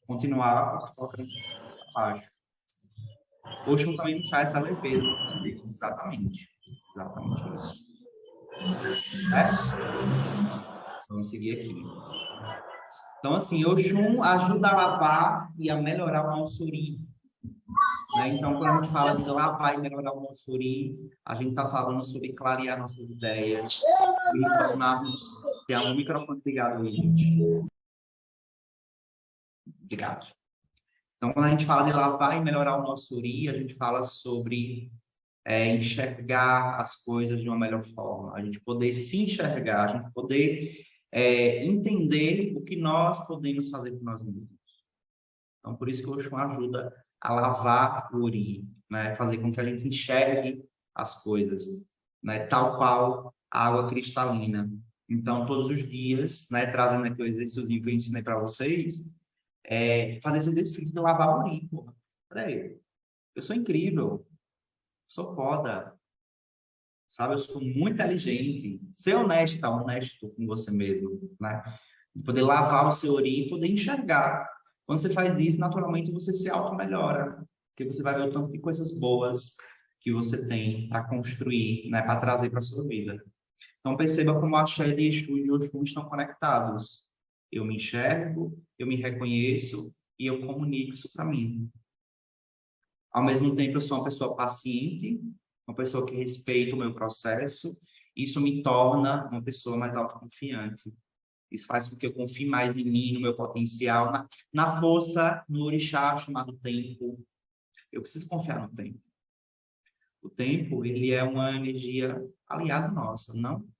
continuar colocando para baixo. Oxum também nos traz essa leveza, exatamente. Exatamente isso. Vamos seguir aqui. Então, assim, Oxum ajuda a lavar e a melhorar o nosso uri. Né? Então, quando a gente fala de lavar e melhorar o nosso uri, a gente está falando sobre clarear nossas ideias e tornarmos... Tem um microfone ligado aí, gente. Obrigado. Então, quando a gente fala de lavar e melhorar o nosso uri, a gente fala sobre enxergar as coisas de uma melhor forma, a gente poder se enxergar, a gente poder entender o que nós podemos fazer por nós mesmos. Então, por isso que o Oxum ajuda a lavar o uri, né? Fazer com que a gente enxergue as coisas, né? Tal qual a água cristalina. Então, todos os dias, né, trazendo aqui o exercíciozinho que eu ensinei para vocês, fazer esse exercício de lavar o uri. Peraí, eu sou incrível, sou foda, sabe? Eu sou muito inteligente. Ser honesto com você mesmo, né? Poder lavar o seu uri e poder enxergar. Quando você faz isso, naturalmente você se auto-melhora, porque você vai ver o tanto de coisas boas que você tem para construir, né, para trazer para a sua vida. Então, perceba como a Axé e Exu e Oxum estão conectados. Eu me enxergo, eu me reconheço e eu comunico isso para mim. Ao mesmo tempo, eu sou uma pessoa paciente, uma pessoa que respeita o meu processo. Isso me torna uma pessoa mais autoconfiante. Isso faz com que eu confie mais em mim, no meu potencial, na força, no orixá chamado tempo. Eu preciso confiar no tempo. O tempo, ele é uma energia aliada nossa.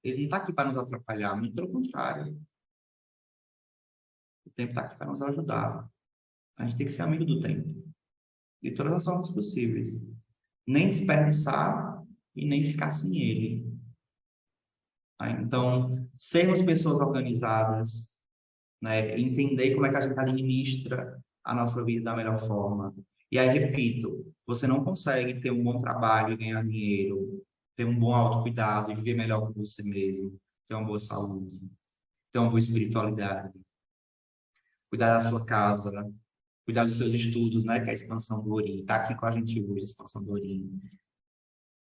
Ele não está aqui para nos atrapalhar, muito pelo contrário. O tempo está aqui para nos ajudar. A gente tem que ser amigo do tempo. De todas as formas possíveis. Nem desperdiçar e nem ficar sem ele. Tá? Então, sermos pessoas organizadas, né? Entender como é que a gente administra a nossa vida da melhor forma. E aí, repito, você não consegue ter um bom trabalho e ganhar dinheiro, ter um bom autocuidado e viver melhor com você mesmo, ter uma boa saúde, ter uma boa espiritualidade, cuidar da sua casa, cuidar dos seus estudos, né? Que é a expansão do Ori. Está aqui com a gente hoje, a expansão do Ori.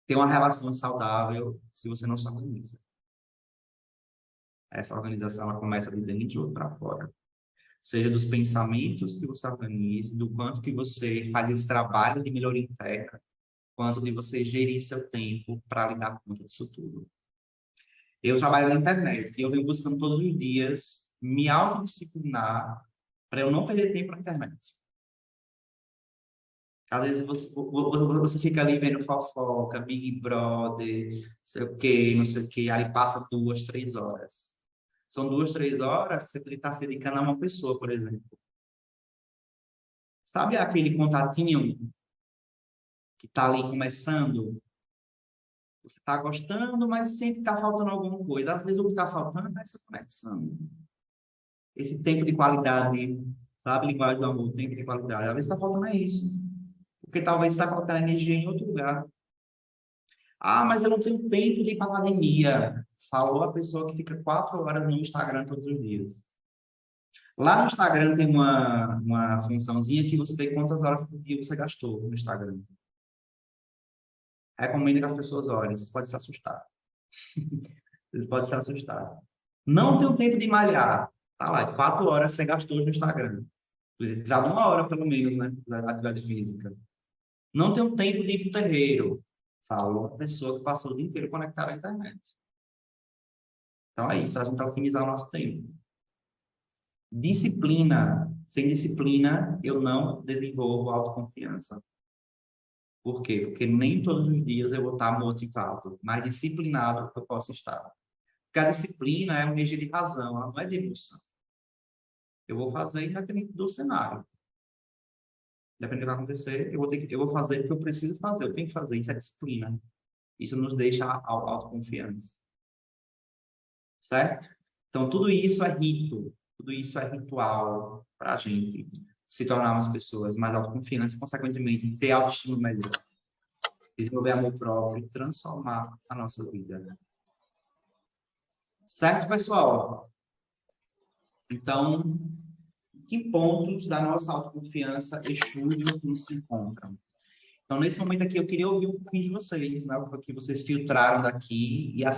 Ter uma relação saudável se você não se organiza. Essa organização ela começa de dentro para fora. Seja dos pensamentos que você organiza, do quanto que você faz esse trabalho de melhoria interna, quanto de você gerir seu tempo para lidar com isso tudo. Eu trabalho na internet e eu venho buscando todos os dias me autodisciplinar para eu não perder tempo na internet. Às vezes você fica ali vendo fofoca, Big Brother, não sei o quê, aí passa 2, 3 horas. São 2, 3 horas que você pode estar se dedicando a uma pessoa, por exemplo. Sabe aquele contatinho que está ali começando? Você está gostando, mas sempre está faltando alguma coisa. Às vezes o que está faltando é essa conexão. Esse tempo de qualidade, sabe? Linguagem do amor, tempo de qualidade. Às vezes está faltando isso. Porque talvez está faltando energia em outro lugar. Ah, mas eu não tenho tempo de ir para a academia. Falou a pessoa que fica 4 horas no Instagram todos os dias. Lá no Instagram tem uma funçãozinha que você vê quantas horas por dia você gastou no Instagram. Recomendo que as pessoas olhem, vocês podem se assustar. Vocês podem se assustar. Não tenho tempo de malhar. Tá lá, 4 horas você gastou no Instagram. Já de 1 hora, pelo menos, né? Da atividade física. Não tenho tempo de ir para o terreiro. Falou a pessoa que passou o dia inteiro conectada à internet. Então é isso, a gente vai otimizar o nosso tempo. Disciplina. Sem disciplina, eu não desenvolvo autoconfiança. Por quê? Porque nem todos os dias eu vou estar motivado, mas disciplinado eu posso estar. Porque a disciplina é uma energia de razão, ela não é de emoção. Eu vou fazer independente do cenário. Independente do que vai acontecer, eu vou fazer porque eu preciso fazer, eu tenho que fazer, isso é disciplina. Isso nos deixa autoconfiantes. Certo? Então, tudo isso é rito, tudo isso é ritual para a gente se tornarmos pessoas mais autoconfiantes e, consequentemente, ter autoestima melhor. Desenvolver amor próprio e transformar a nossa vida. Certo, pessoal? Então, que pontos da nossa autoconfiança Exu e Oxum se encontram? Então, nesse momento aqui, eu queria ouvir um pouquinho de vocês, né? O que vocês filtraram daqui e as